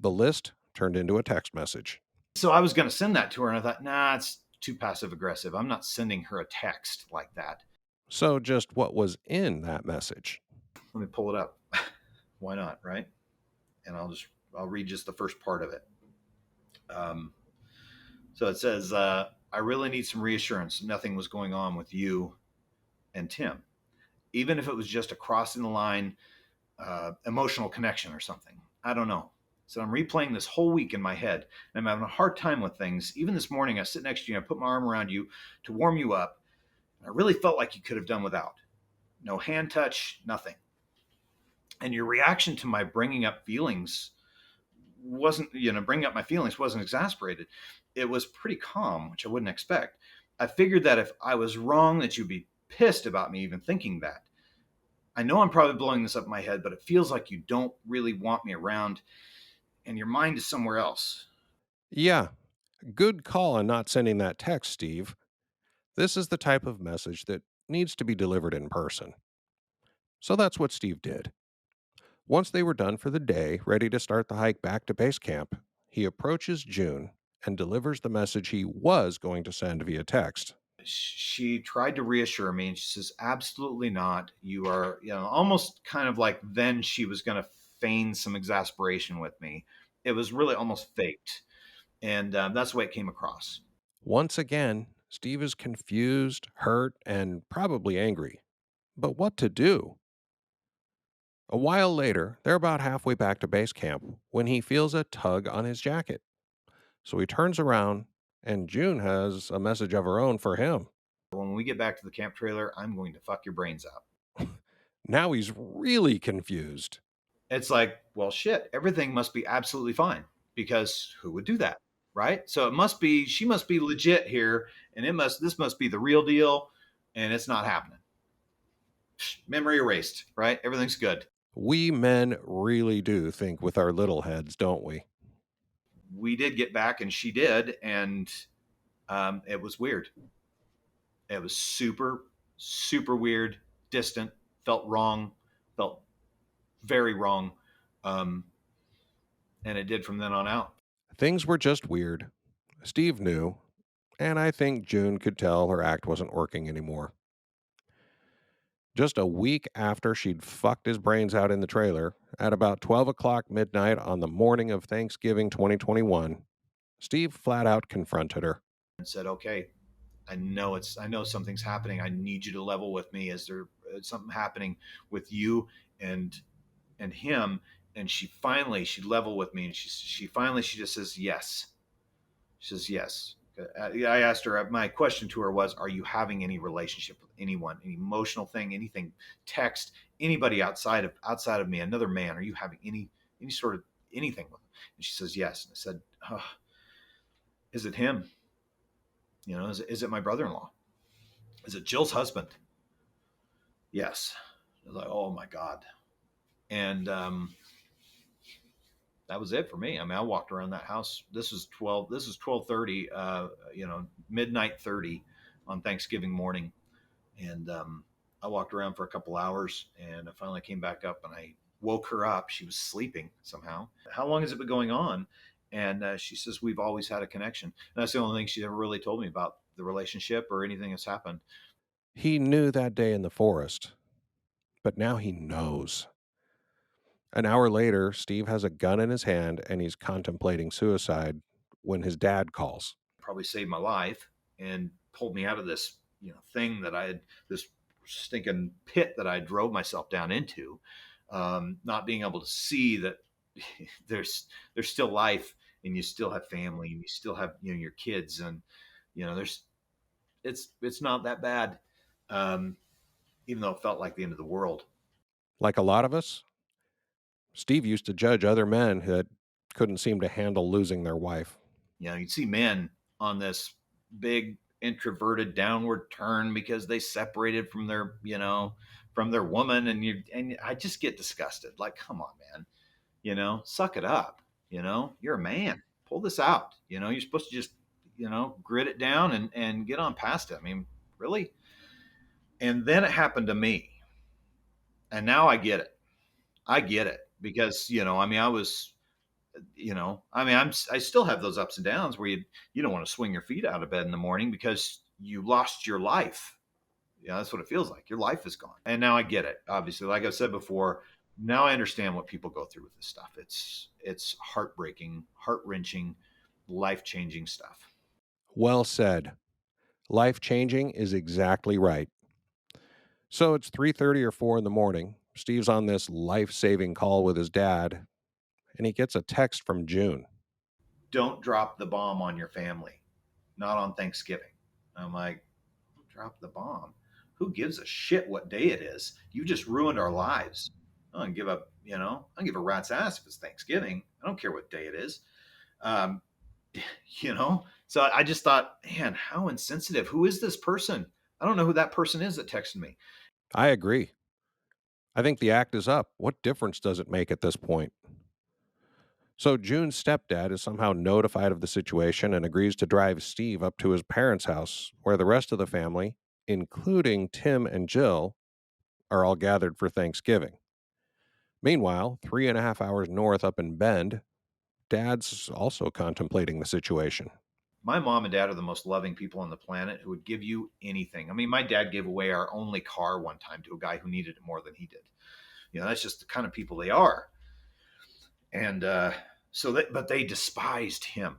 The list turned into a text message. So I was going to send that to her, and I thought, nah, it's too passive aggressive. I'm not sending her a text like that. So just what was in that message? Let me pull it up. Why not, right? And I'll read just the first part of it. So it says, I really need some reassurance. Nothing was going on with you and Tim. even if it was just a crossing the line, emotional connection or something. I don't know. So I'm replaying this whole week in my head, and I'm having a hard time with things. Even this morning, I sit next to you, and I put my arm around you to warm you up. And I really felt like you could have done without. No hand touch, nothing. And your reaction to my bringing up feelings wasn't, bringing up my feelings wasn't exasperated. It was pretty calm, which I wouldn't expect. I figured that if I was wrong, that you'd be pissed about me even thinking that. I know I'm probably blowing this up in my head, but it feels like you don't really want me around and your mind is somewhere else. Yeah, good call on not sending that text, Steve. This is the type of message that needs to be delivered in person. So that's what Steve did. Once they were done for the day, ready to start the hike back to base camp, he approaches June and delivers the message he was going to send via text. She tried to reassure me and she says, absolutely not. You are, almost kind of like then she was going to feign some exasperation with me. It was really almost faked. And that's the way it came across. Once again, Steve is confused, hurt, and probably angry. But what to do? A while later, they're about halfway back to base camp when he feels a tug on his jacket. So he turns around, and June has a message of her own for him. When we get back to the camp trailer, I'm going to fuck your brains out. Now he's really confused. It's like, well, shit, everything must be absolutely fine because who would do that? Right. So she must be legit here. And this must be the real deal. And it's not happening. Memory erased, right? Everything's good. We men really do think with our little heads, don't we? We did get back and she did. And it was weird. It was super, super weird, distant, felt wrong, felt very wrong. And it did from then on out. Things were just weird. Steve knew, and I think June could tell her act wasn't working anymore. Just a week after she'd fucked his brains out in the trailer, at about 12 o'clock midnight on the morning of Thanksgiving 2021, Steve flat out confronted her. And said, okay, I know something's happening. I need you to level with me. Is there something happening with you and him? And she leveled with me and she just says yes. She says yes. I asked her, my question to her was, are you having any relationship with anyone, any emotional thing, anything, text, anybody outside of me, another man? Are you having any sort of anything with them? And she says yes. And I said, oh, is it him? Is it my brother-in-law? Is it Jill's husband? Yes. I was like, oh my God. And that was it for me. I mean, I walked around that house. This is 12:30, midnight 30 on Thanksgiving morning. And I walked around for a couple hours and I finally came back up and I woke her up. She was sleeping somehow. How long has it been going on? And she says, we've always had a connection. And that's the only thing she ever really told me about the relationship or anything that's happened. He knew that day in the forest, but now he knows. An hour later, Steve has a gun in his hand and he's contemplating suicide when his dad calls. Probably saved my life and pulled me out of this, thing that this stinking pit that I drove myself down into. Not being able to see that there's still life and you still have family and you still have, your kids and, it's not that bad. Even though it felt like the end of the world. Like a lot of us, Steve used to judge other men that couldn't seem to handle losing their wife. You'd see men on this big introverted downward turn because they separated from their, from their woman. And I just get disgusted. Like, come on, man, suck it up. You're a man. Pull this out. You're supposed to just, grit it down and get on past it. I mean, really? And then it happened to me. And now I get it. Because, I was, I still have those ups and downs where you don't want to swing your feet out of bed in the morning because you lost your life. That's what it feels like. Your life is gone. And now I get it. Obviously, like I've said before, now I understand what people go through with this stuff. It's heartbreaking, heart-wrenching, life-changing stuff. Well said. Life changing is exactly right. So it's 3:30 or 4 in the morning. Steve's on this life-saving call with his dad, and he gets a text from June. Don't drop the bomb on your family, not on Thanksgiving. I'm like, drop the bomb? Who gives a shit what day it is? You just ruined our lives. I don't give a, I don't give a rat's ass if it's Thanksgiving. I don't care what day it is. Um, so I just thought, man, how insensitive. Who is this person? I don't know who that person is that texted me. I agree. I think the act is up. What difference does it make at this point? So June's stepdad is somehow notified of the situation and agrees to drive Steve up to his parents' house, where the rest of the family, including Tim and Jill, are all gathered for Thanksgiving. Meanwhile, 3.5 hours north up in Bend, Dad's also contemplating the situation. My mom and dad are the most loving people on the planet who would give you anything. I mean, my dad gave away our only car one time to a guy who needed it more than he did. That's just the kind of people they are. And but they despised him.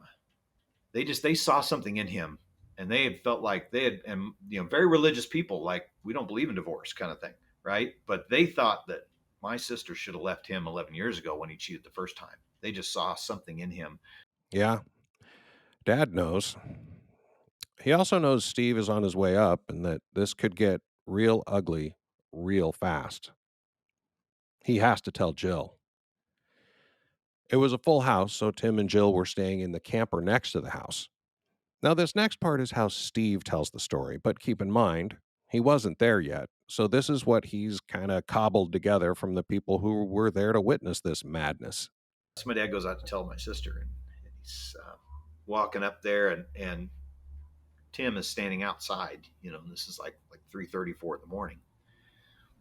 They saw something in him, and they had felt like they had, and very religious people, like, we don't believe in divorce kind of thing, right? But they thought that my sister should have left him 11 years ago when he cheated the first time. They just saw something in him. Yeah, Dad knows. He also knows Steve is on his way up and that this could get real ugly real fast. He has to tell Jill. It was a full house, so Tim and Jill were staying in the camper next to the house. Now, this next part is how Steve tells the story, but keep in mind, he wasn't there yet. So, this is what he's kind of cobbled together from the people who were there to witness this madness. So my dad goes out to tell my sister, and he's walking up there, and Tim is standing outside. And this is like 3:34 in the morning.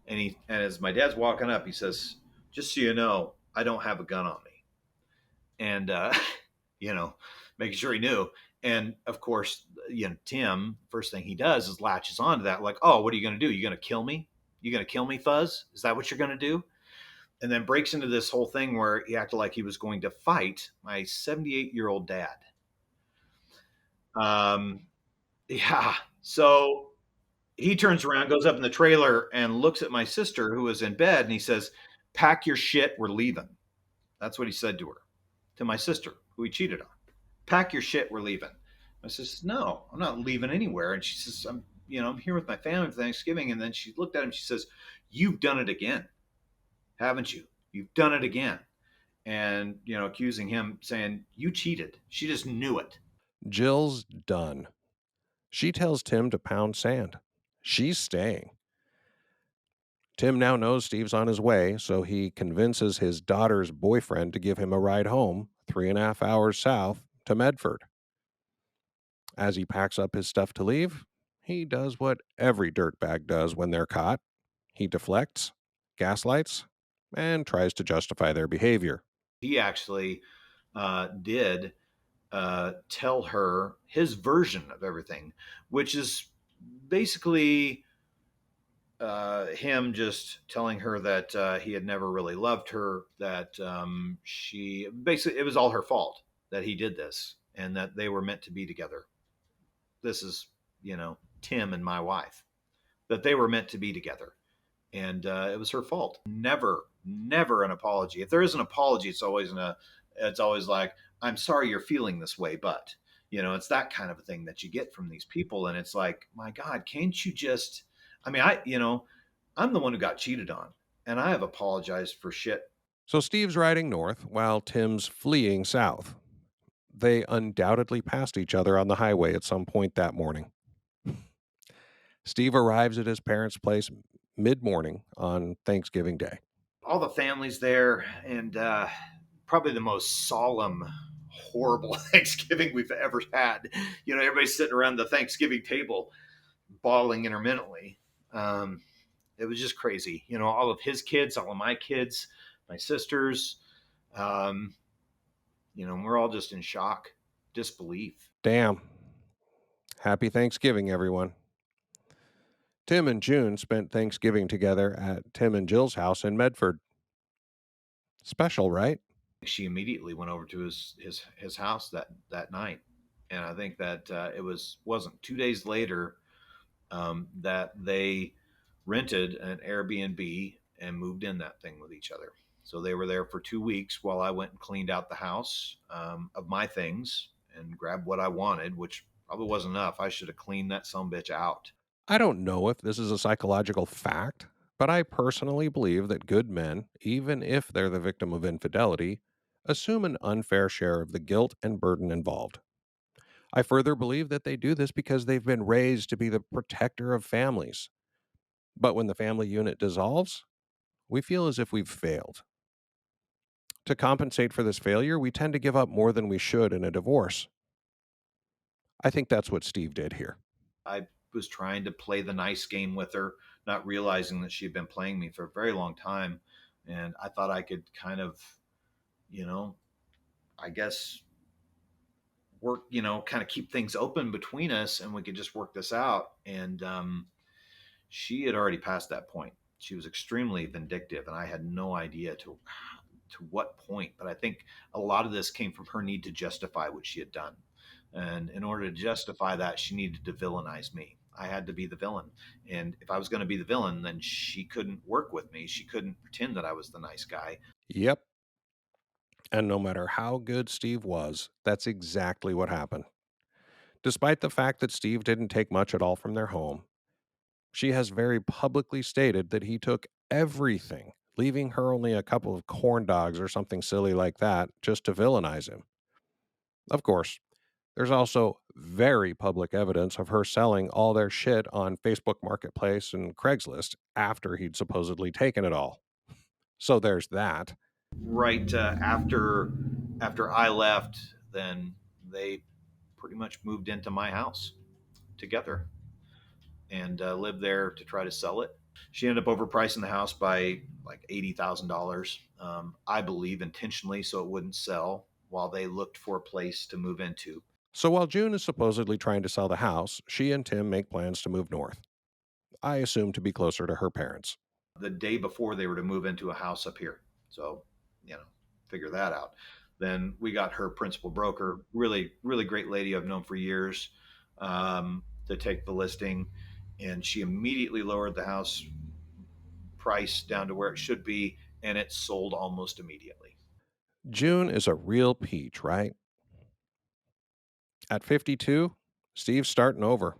And as my dad's walking up, he says, "Just so you know, I don't have a gun on me." And making sure he knew. And of course, Tim, first thing he does is latches onto that, like, "Oh, what are you going to do? You going to kill me? You going to kill me, Fuzz? Is that what you're going to do?" And then breaks into this whole thing where he acted like he was going to fight my 78-year-old dad. Yeah. So he turns around, goes up in the trailer, and looks at my sister, who was in bed, and he says, "Pack your shit, we're leaving." That's what he said to her, to my sister, who he cheated on. "Pack your shit, we're leaving." I says, "No, I'm not leaving anywhere." And she says, I'm here with my family for Thanksgiving." And then she looked at him, she says, "You've done it again, haven't you? You've done it again." And, accusing him, saying, "You cheated." She just knew it. Jill's done. She tells Tim to pound sand. She's staying. Tim now knows Steve's on his way, so he convinces his daughter's boyfriend to give him a ride home, 3.5 hours south to Medford. As he packs up his stuff to leave, he does what every dirtbag does when they're caught. He deflects, gaslights, and tries to justify their behavior. He actually did tell her his version of everything, which is basically him just telling her that he had never really loved her, that she basically, it was all her fault that he did this, and that they were meant to be together. This is, Tim and my wife, that they were meant to be together, and it was her fault. Never an apology. If there is an apology, it's always like, "I'm sorry you're feeling this way, but," it's that kind of a thing that you get from these people. And it's like, my God, can't you just, I mean, I'm the one who got cheated on, and I have apologized for shit. So Steve's riding north while Tim's fleeing south. They undoubtedly passed each other on the highway at some point that morning. Steve arrives at his parents' place mid-morning on Thanksgiving Day. All the families there, and probably the most solemn, horrible Thanksgiving we've ever had. Everybody's sitting around the Thanksgiving table, bawling intermittently. It was just crazy. All of his kids, all of my kids, my sisters. We're all just in shock, disbelief. Damn. Happy Thanksgiving, everyone. Tim and June spent Thanksgiving together at Tim and Jill's house in Medford. Special, right? She immediately went over to his house that night, and I think that it wasn't 2 days later that they rented an Airbnb and moved in that thing with each other. So they were there for 2 weeks while I went and cleaned out the house of my things and grabbed what I wanted, which probably wasn't enough. I should have cleaned that sumbitch out. I don't know if this is a psychological fact, but I personally believe that good men, even if they're the victim of infidelity, assume an unfair share of the guilt and burden involved. I further believe that they do this because they've been raised to be the protector of families. But when the family unit dissolves, we feel as if we've failed. To compensate for this failure, we tend to give up more than we should in a divorce. I think that's what Steve did here. I was trying to play the nice game with her, not realizing that she had been playing me for a very long time. And I thought I could kind of, you know, I guess work, kind of keep things open between us and we could just work this out. And she had already passed that point. She was extremely vindictive, and I had no idea to what point. But I think a lot of this came from her need to justify what she had done. And in order to justify that, she needed to villainize me. I had to be the villain. And if I was going to be the villain, then she couldn't work with me. She couldn't pretend that I was the nice guy. Yep. And no matter how good Steve was, that's exactly what happened. Despite the fact that Steve didn't take much at all from their home, she has very publicly stated that he took everything, leaving her only a couple of corn dogs or something silly like that just to villainize him. Of course, there's also very public evidence of her selling all their shit on Facebook Marketplace and Craigslist after he'd supposedly taken it all. So there's that. Right after I left, then they pretty much moved into my house together and lived there to try to sell it. She ended up overpricing the house by like $80,000, I believe intentionally, so it wouldn't sell while they looked for a place to move into. So while June is supposedly trying to sell the house, she and Tim make plans to move north. I assume to be closer to her parents. The day before they were to move into a house up here. So, figure that out. Then we got her principal broker, really, really great lady I've known for years, to take the listing. And she immediately lowered the house price down to where it should be, and it sold almost immediately. June is a real peach, right? At 52, Steve's starting over.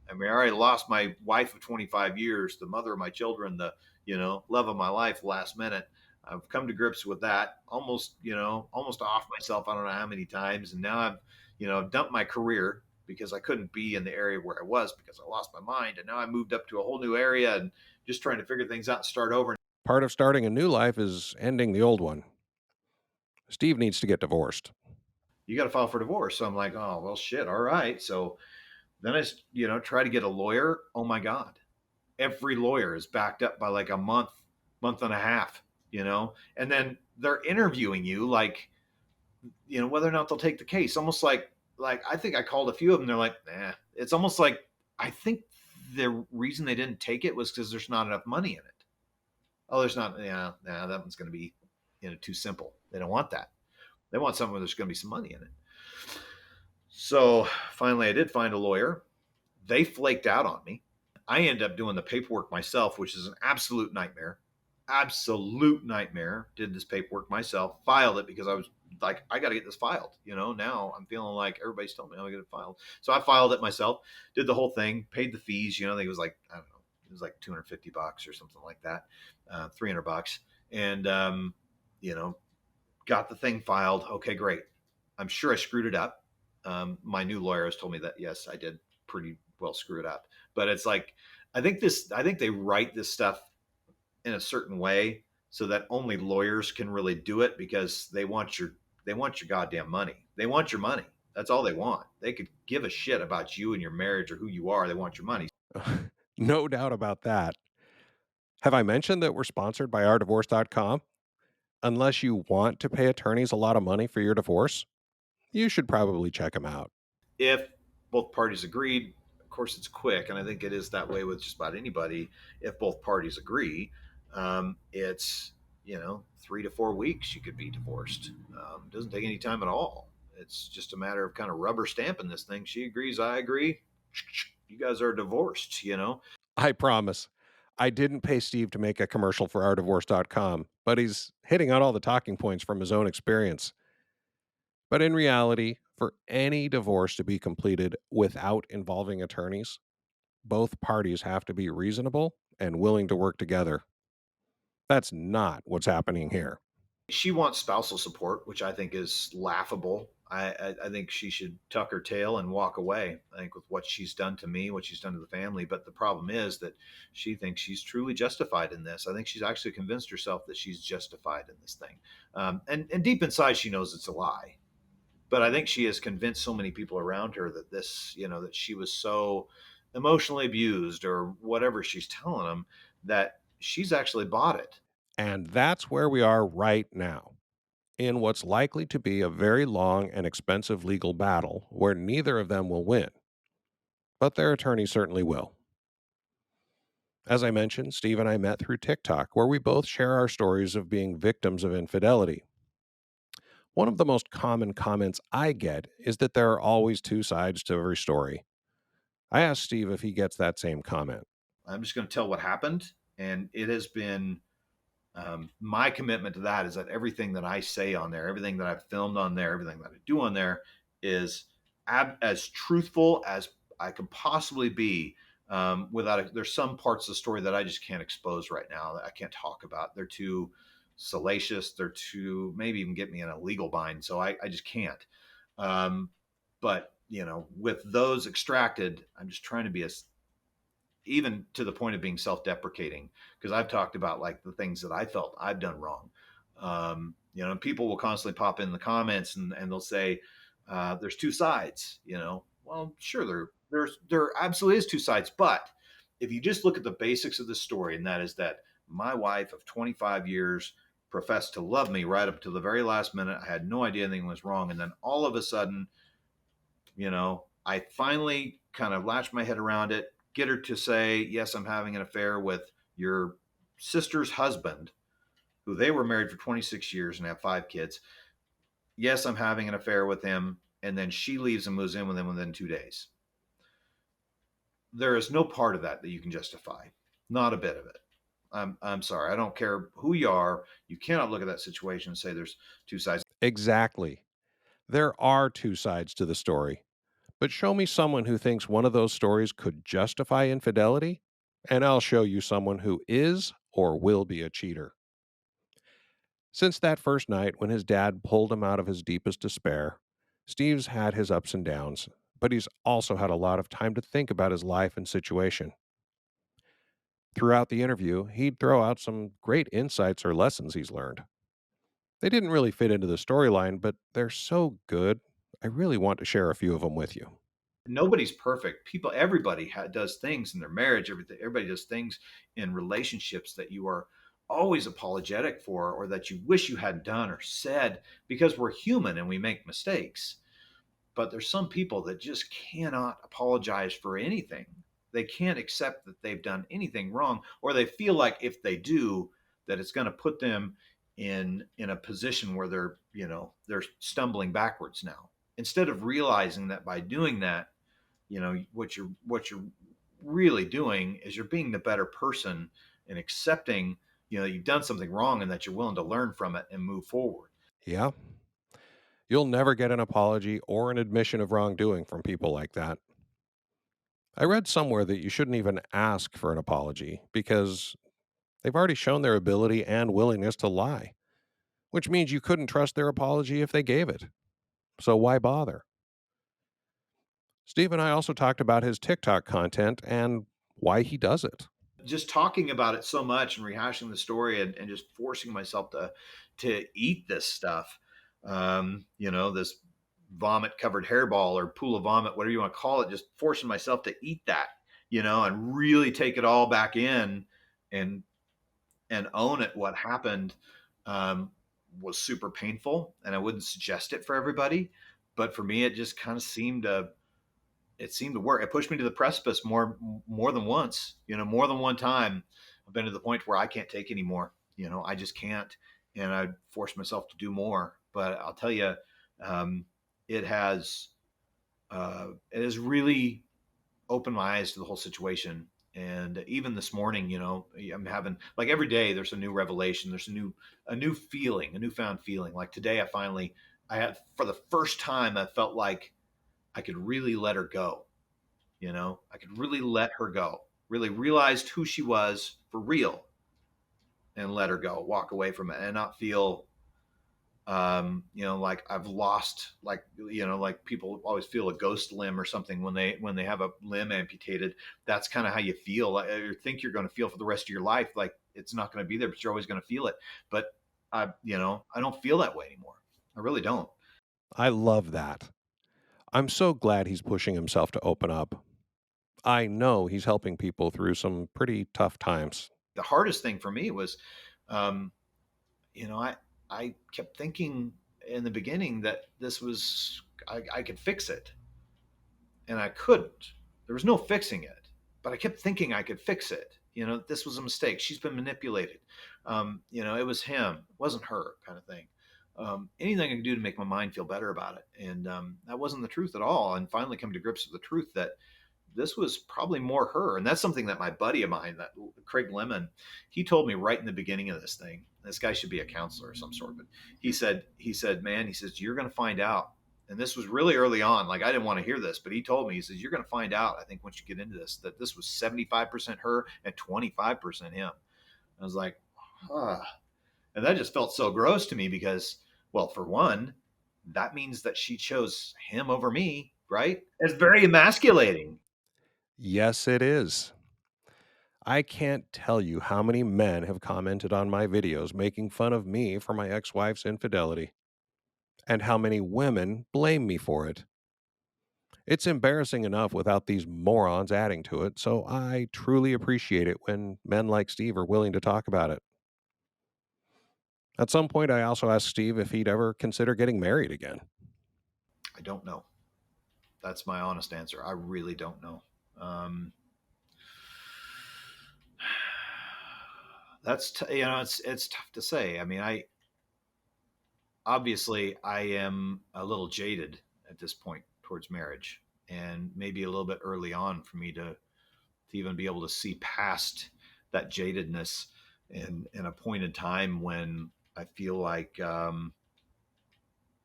I mean, I already lost my wife of 25 years, the mother of my children, the, love of my life last minute. I've come to grips with that almost off myself. I don't know how many times. And now I've dumped my career because I couldn't be in the area where I was because I lost my mind. And now I moved up to a whole new area and just trying to figure things out and start over. Part of starting a new life is ending the old one. Steve needs to get divorced. You got to file for divorce. So I'm like, oh, well, shit. All right. So then I, try to get a lawyer. Oh my God. Every lawyer is backed up by like a month and a half, and then they're interviewing you like, whether or not they'll take the case. Almost like I think I called a few of them. They're like, nah. It's almost like I think the reason they didn't take it was because there's not enough money in it. Oh, there's not. Yeah, nah, that one's going to be too simple. They don't want that. They want something where there's going to be some money in it. So finally, I did find a lawyer. They flaked out on me. I ended up doing the paperwork myself, which is an absolute nightmare. Absolute nightmare. Did this paperwork myself, filed it because I was like, I got to get this filed. Now I'm feeling like everybody's telling me I'm going to get it filed. So I filed it myself, did the whole thing, paid the fees. I think it was like, I don't know, it was like $250 or something like that, $300. And, got the thing filed. Okay, great. I'm sure I screwed it up. My new lawyer has told me that, yes, I did pretty well screw it up. But it's like, I think they write this stuff in a certain way so that only lawyers can really do it because they want your goddamn money. They want your money. That's all they want. They could give a shit about you and your marriage or who you are. They want your money. No doubt about that. Have I mentioned that we're sponsored by ourdivorce.com? Unless you want to pay attorneys a lot of money for your divorce, you should probably check them out. If both parties agreed, of course it's quick, and I think it is that way with just about anybody. If both parties agree, it's 3 to 4 weeks you could be divorced. It doesn't take any time at all. It's just a matter of kind of rubber stamping this thing. She agrees, I agree. You guys are divorced. I promise. I didn't pay Steve to make a commercial for ourdivorce.com, but he's hitting on all the talking points from his own experience. But in reality, for any divorce to be completed without involving attorneys, both parties have to be reasonable and willing to work together. That's not what's happening here. She wants spousal support, which I think is laughable. I think she should tuck her tail and walk away. I think with what she's done to me, what she's done to the family. But the problem is that she thinks she's truly justified in this. I think she's actually convinced herself that she's justified in this thing. And deep inside, she knows it's a lie. But I think she has convinced so many people around her that this, that she was so emotionally abused or whatever she's telling them, that she's actually bought it. And that's where we are right now, in what's likely to be a very long and expensive legal battle where neither of them will win, but their attorney certainly will. As I mentioned, Steve and I met through TikTok, where we both share our stories of being victims of infidelity. One of the most common comments I get is that there are always two sides to every story. I asked Steve if he gets that same comment. I'm just going to tell what happened. And it has been my commitment to that is that everything that I say on there, everything that I've filmed on there, everything that I do on there is as truthful as I could possibly be. There's some parts of the story that I just can't expose right now, that I can't talk about. They're too salacious. They're too, maybe even get me in a legal bind. So I just can't. But, with those extracted, I'm just trying to be as, even to the point of being self-deprecating, because I've talked about like the things that I felt I've done wrong. And people will constantly pop in the comments and they'll say, there's two sides, well, sure, there absolutely is two sides. But if you just look at the basics of the story, and that is that my wife of 25 years professed to love me right up to the very last minute. I had no idea anything was wrong. And then all of a sudden, I finally kind of latched my head around it, get her to say, yes, I'm having an affair with your sister's husband, who they were married for 26 years and have 5 kids. Yes, I'm having an affair with him. And then she leaves and moves in with him within 2 days. There is no part of that you can justify. Not a bit of it. I'm sorry. I don't care who you are. You cannot look at that situation and say there's two sides. Exactly. There are two sides to the story. But show me someone who thinks one of those stories could justify infidelity, and I'll show you someone who is or will be a cheater. Since that first night when his dad pulled him out of his deepest despair, Steve's had his ups and downs, but he's also had a lot of time to think about his life and situation. Throughout the interview, he'd throw out some great insights or lessons he's learned. They didn't really fit into the storyline, but they're so good, I really want to share a few of them with you. Nobody's perfect. Everybody does things in their marriage. Everybody does things in relationships that you are always apologetic for, or that you wish you hadn't done or said, because we're human and we make mistakes. But there's some people that just cannot apologize for anything. They can't accept that they've done anything wrong, or they feel like if they do, that it's going to put them in a position where they're stumbling backwards now. Instead of realizing that by doing that, what you're really doing is you're being the better person and accepting, you've done something wrong and that you're willing to learn from it and move forward. Yeah, you'll never get an apology or an admission of wrongdoing from people like that. I read somewhere that you shouldn't even ask for an apology because they've already shown their ability and willingness to lie, which means you couldn't trust their apology if they gave it. So why bother? Steve and I also talked about his TikTok content and why he does it. Just talking about it so much and rehashing the story and just forcing myself to eat this stuff, this vomit covered hairball or pool of vomit, whatever you want to call it, just forcing myself to eat that, and really take it all back in and own it. What happened was super painful, and I wouldn't suggest it for everybody, but for me, it just kind of seemed to work. It pushed me to the precipice more than once, more than one time. I've been to the point where I can't take anymore. I just can't, and I forced myself to do more. But I'll tell you, it has really opened my eyes to the whole situation. And even this morning, I'm having, like, every day there's a new revelation, there's a new feeling, a newfound feeling. Like today, I had, for the first time, I felt like I could really let her go. I could really let her go, really realized who she was for real, and let her go, walk away from it, and not feel, like I've lost, like people always feel a ghost limb or something when they have a limb amputated. That's kind of how you feel, or think you're going to feel for the rest of your life. Like it's not going to be there, but you're always going to feel it. But I don't feel that way anymore. I really don't. I love that. I'm so glad he's pushing himself to open up. I know he's helping people through some pretty tough times. The hardest thing for me was, um, you know, I I kept thinking in the beginning that this was, I could fix it, and I couldn't. There was no fixing it, but I kept thinking I could fix it. This was a mistake. She's been manipulated. It was him, it wasn't her, kind of thing. Anything I could do to make my mind feel better about it, and that wasn't the truth at all. And finally, come to grips with the truth that this was probably more her. And that's something that my buddy of mine, that Craig Lemon, he told me right in the beginning of this thing. This guy should be a counselor of some sort, but he said, man, he says, you're going to find out. And this was really early on. Like, I didn't want to hear this, but he told me, he says, you're going to find out, I think, once you get into this, that this was 75% her and 25% him. I was like, huh. And that just felt so gross to me because, well, for one, that means that she chose him over me, right? It's very emasculating. Yes, it is. I can't tell you how many men have commented on my videos making fun of me for my ex wife's infidelity, and how many women blame me for it. It's embarrassing enough without these morons adding to it, so I truly appreciate it when men like Steve are willing to talk about it. At some point, I also asked Steve if he'd ever consider getting married again. I don't know. That's my honest answer. I really don't know. Um, it's tough to say. I mean, I am a little jaded at this point towards marriage, and maybe a little bit early on for me to even be able to see past that jadedness in a point in time when I feel like,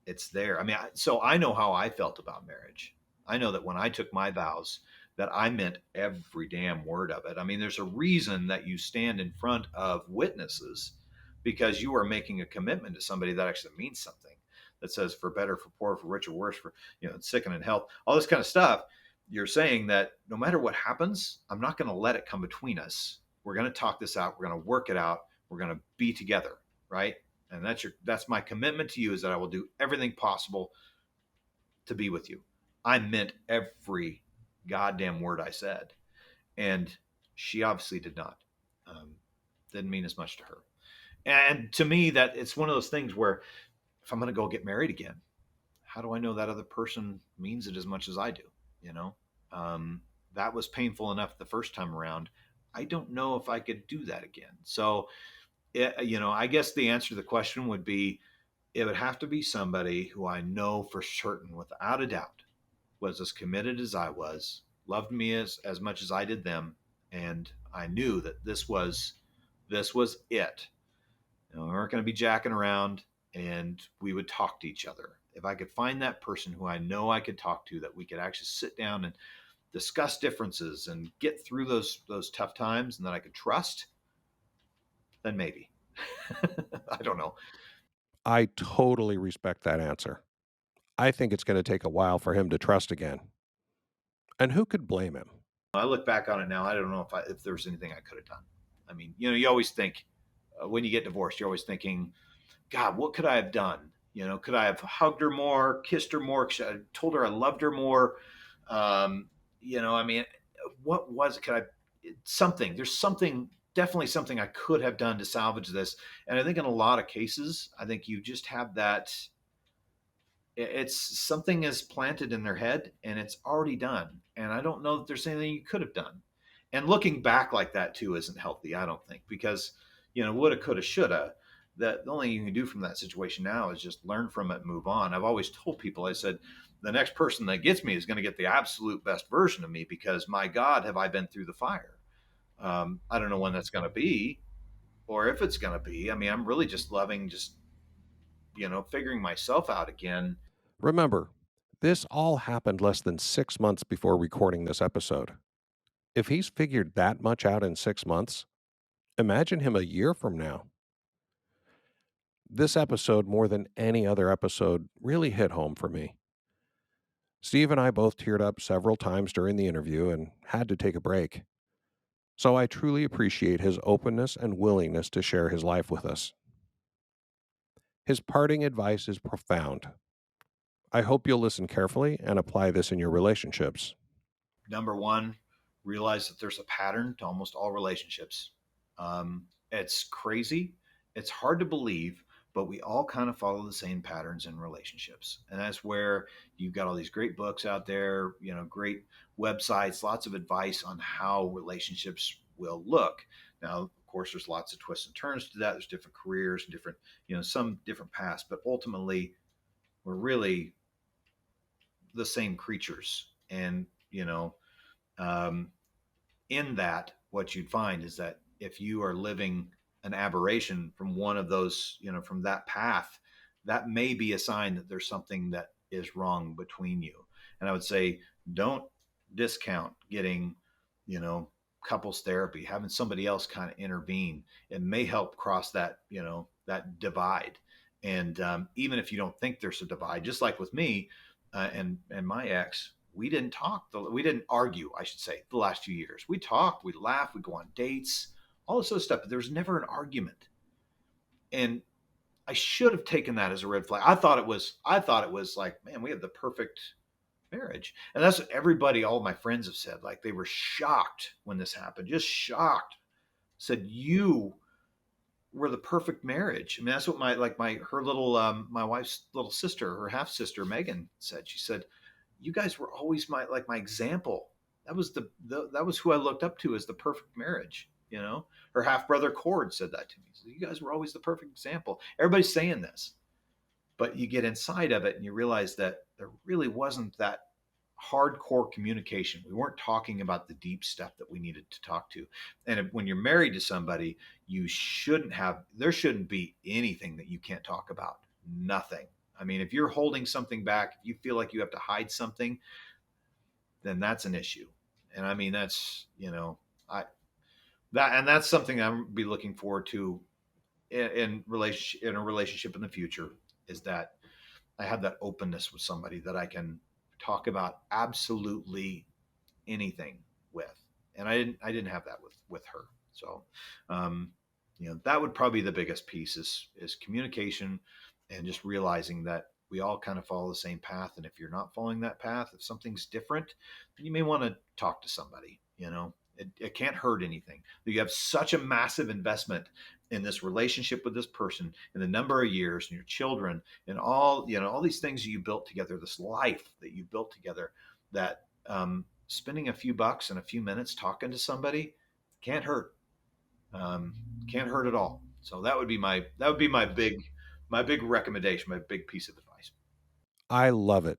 it's there. I mean, so I know how I felt about marriage. I know that when I took my vows, that I meant every damn word of it. I mean, there's a reason that you stand in front of witnesses, because you are making a commitment to somebody that actually means something. That says, for better, for poor, for richer, worse, for sick and in health, all this kind of stuff. You're saying that no matter what happens, I'm not going to let it come between us. We're going to talk this out. We're going to work it out. We're going to be together, right? And that's my commitment to you, is that I will do everything possible to be with you. I meant every goddamn word I said, and she obviously did not. Didn't mean as much to her. And to me, that it's one of those things where, if I'm going to go get married again, how do I know that other person means it as much as I do? You know, that was painful enough the first time around. I don't know if I could do that again. So, I guess the answer to the question would be, it would have to be somebody who I know for certain, without a doubt, was as committed as I was, loved me as much as I did them, and I knew that this was it. We weren't going to be jacking around, and we would talk to each other. If I could find that person who I know I could talk to, that we could actually sit down and discuss differences and get through those tough times, and that I could trust, then maybe. I don't know. I totally respect that answer. I think it's going to take a while for him to trust again. And who could blame him? I look back on it now. I don't know if there was anything I could have done. I mean, you always think, when you get divorced, you're always thinking, God, what could I have done? Could I have hugged her more, kissed her more, told her I loved her more? I mean, what was it? There's something, definitely something I could have done to salvage this. And I think in a lot of cases, I think you just have that, it's something is planted in their head and it's already done. And I don't know that there's anything you could have done. And looking back like that too isn't healthy, I don't think, because, woulda, coulda, shoulda. That the only thing you can do from that situation now is just learn from it and move on. I've always told people, I said, the next person that gets me is going to get the absolute best version of me, because my God, have I been through the fire. I don't know when that's going to be or if it's going to be. I mean, I'm really just loving just, figuring myself out again. Remember, this all happened less than 6 months before recording this episode. If he's figured that much out in 6 months, imagine him a year from now. This episode, more than any other episode, really hit home for me. Steve and I both teared up several times during the interview and had to take a break. So I truly appreciate his openness and willingness to share his life with us. His parting advice is profound. I hope you'll listen carefully and apply this in your relationships. Number one, realize that there's a pattern to almost all relationships. It's crazy. It's hard to believe, but we all kind of follow the same patterns in relationships. And that's where you've got all these great books out there, great websites, lots of advice on how relationships will look. Now, of course, there's lots of twists and turns to that. There's different careers and different, some different paths, but ultimately we're really the same creatures. And, in that, what you'd find is that if you are living an aberration from one of those, from that path, that may be a sign that there's something that is wrong between you. And I would say, don't discount getting, couples therapy, having somebody else kind of intervene. It may help cross that, that divide. And even if you don't think there's a divide, just like with me and my ex, we didn't argue, I should say, the last few years. We talked, we laughed, we'd go on dates, all this other stuff, but there was never an argument. And I should have taken that as a red flag. I thought it was like, man, we have the perfect marriage. And that's what everybody, all of my friends have said. Like, they were shocked when this happened, just shocked. Said, you were the perfect marriage. I mean, that's what my wife's little sister, her half sister, Megan, said. She said, you guys were always my example. That was that was who I looked up to as the perfect marriage. Her half brother Cord said that to me. So you guys were always the perfect example. Everybody's saying this, but you get inside of it and you realize that there really wasn't that hardcore communication. We weren't talking about the deep stuff that we needed to talk to. And when you're married to somebody, there shouldn't be anything that you can't talk about. Nothing. I mean, if you're holding something back, if you feel like you have to hide something, then that's an issue. And I mean, that's, that's something I'm be looking forward to in a relationship in the future, is that I have that openness with somebody that I can talk about absolutely anything with. And I didn't have that with her. So, that would probably be the biggest piece is communication, and just realizing that we all kind of follow the same path. And if you're not following that path, if something's different, then you may want to talk to somebody. It can't hurt anything. You have such a massive investment in this relationship with this person, in the number of years, and your children, and all these things you built together, this life that you built together, that spending a few bucks and a few minutes talking to somebody can't hurt. Can't hurt at all. So that would be my big recommendation, my big piece of advice. I love it.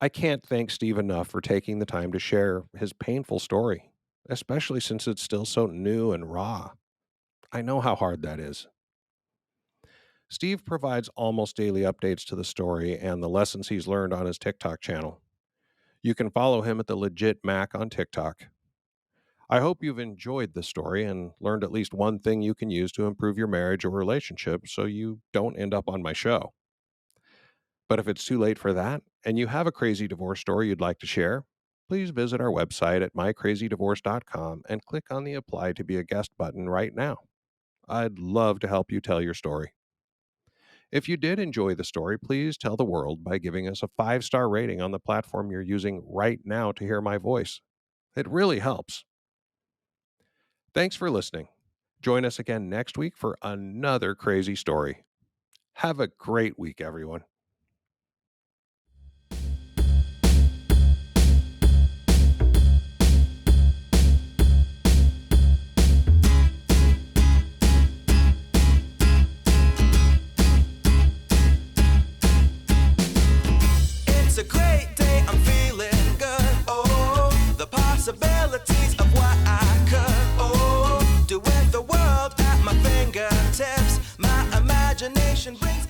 I can't thank Steve enough for taking the time to share his painful story, especially since it's still so new and raw. I know how hard that is. Steve provides almost daily updates to the story and the lessons he's learned on his TikTok channel. You can follow him at the Legit Mac on TikTok. I hope you've enjoyed this story and learned at least one thing you can use to improve your marriage or relationship so you don't end up on my show. But if it's too late for that and you have a crazy divorce story you'd like to share, please visit our website at mycrazydivorce.com and click on the Apply to be a Guest button right now. I'd love to help you tell your story. If you did enjoy the story, please tell the world by giving us a 5-star rating on the platform you're using right now to hear my voice. It really helps. Thanks for listening. Join us again next week for another crazy story. Have a great week, everyone. It's a great day, I'm feeling good. Oh, the possibilities of what I could. Oh, Devastation brings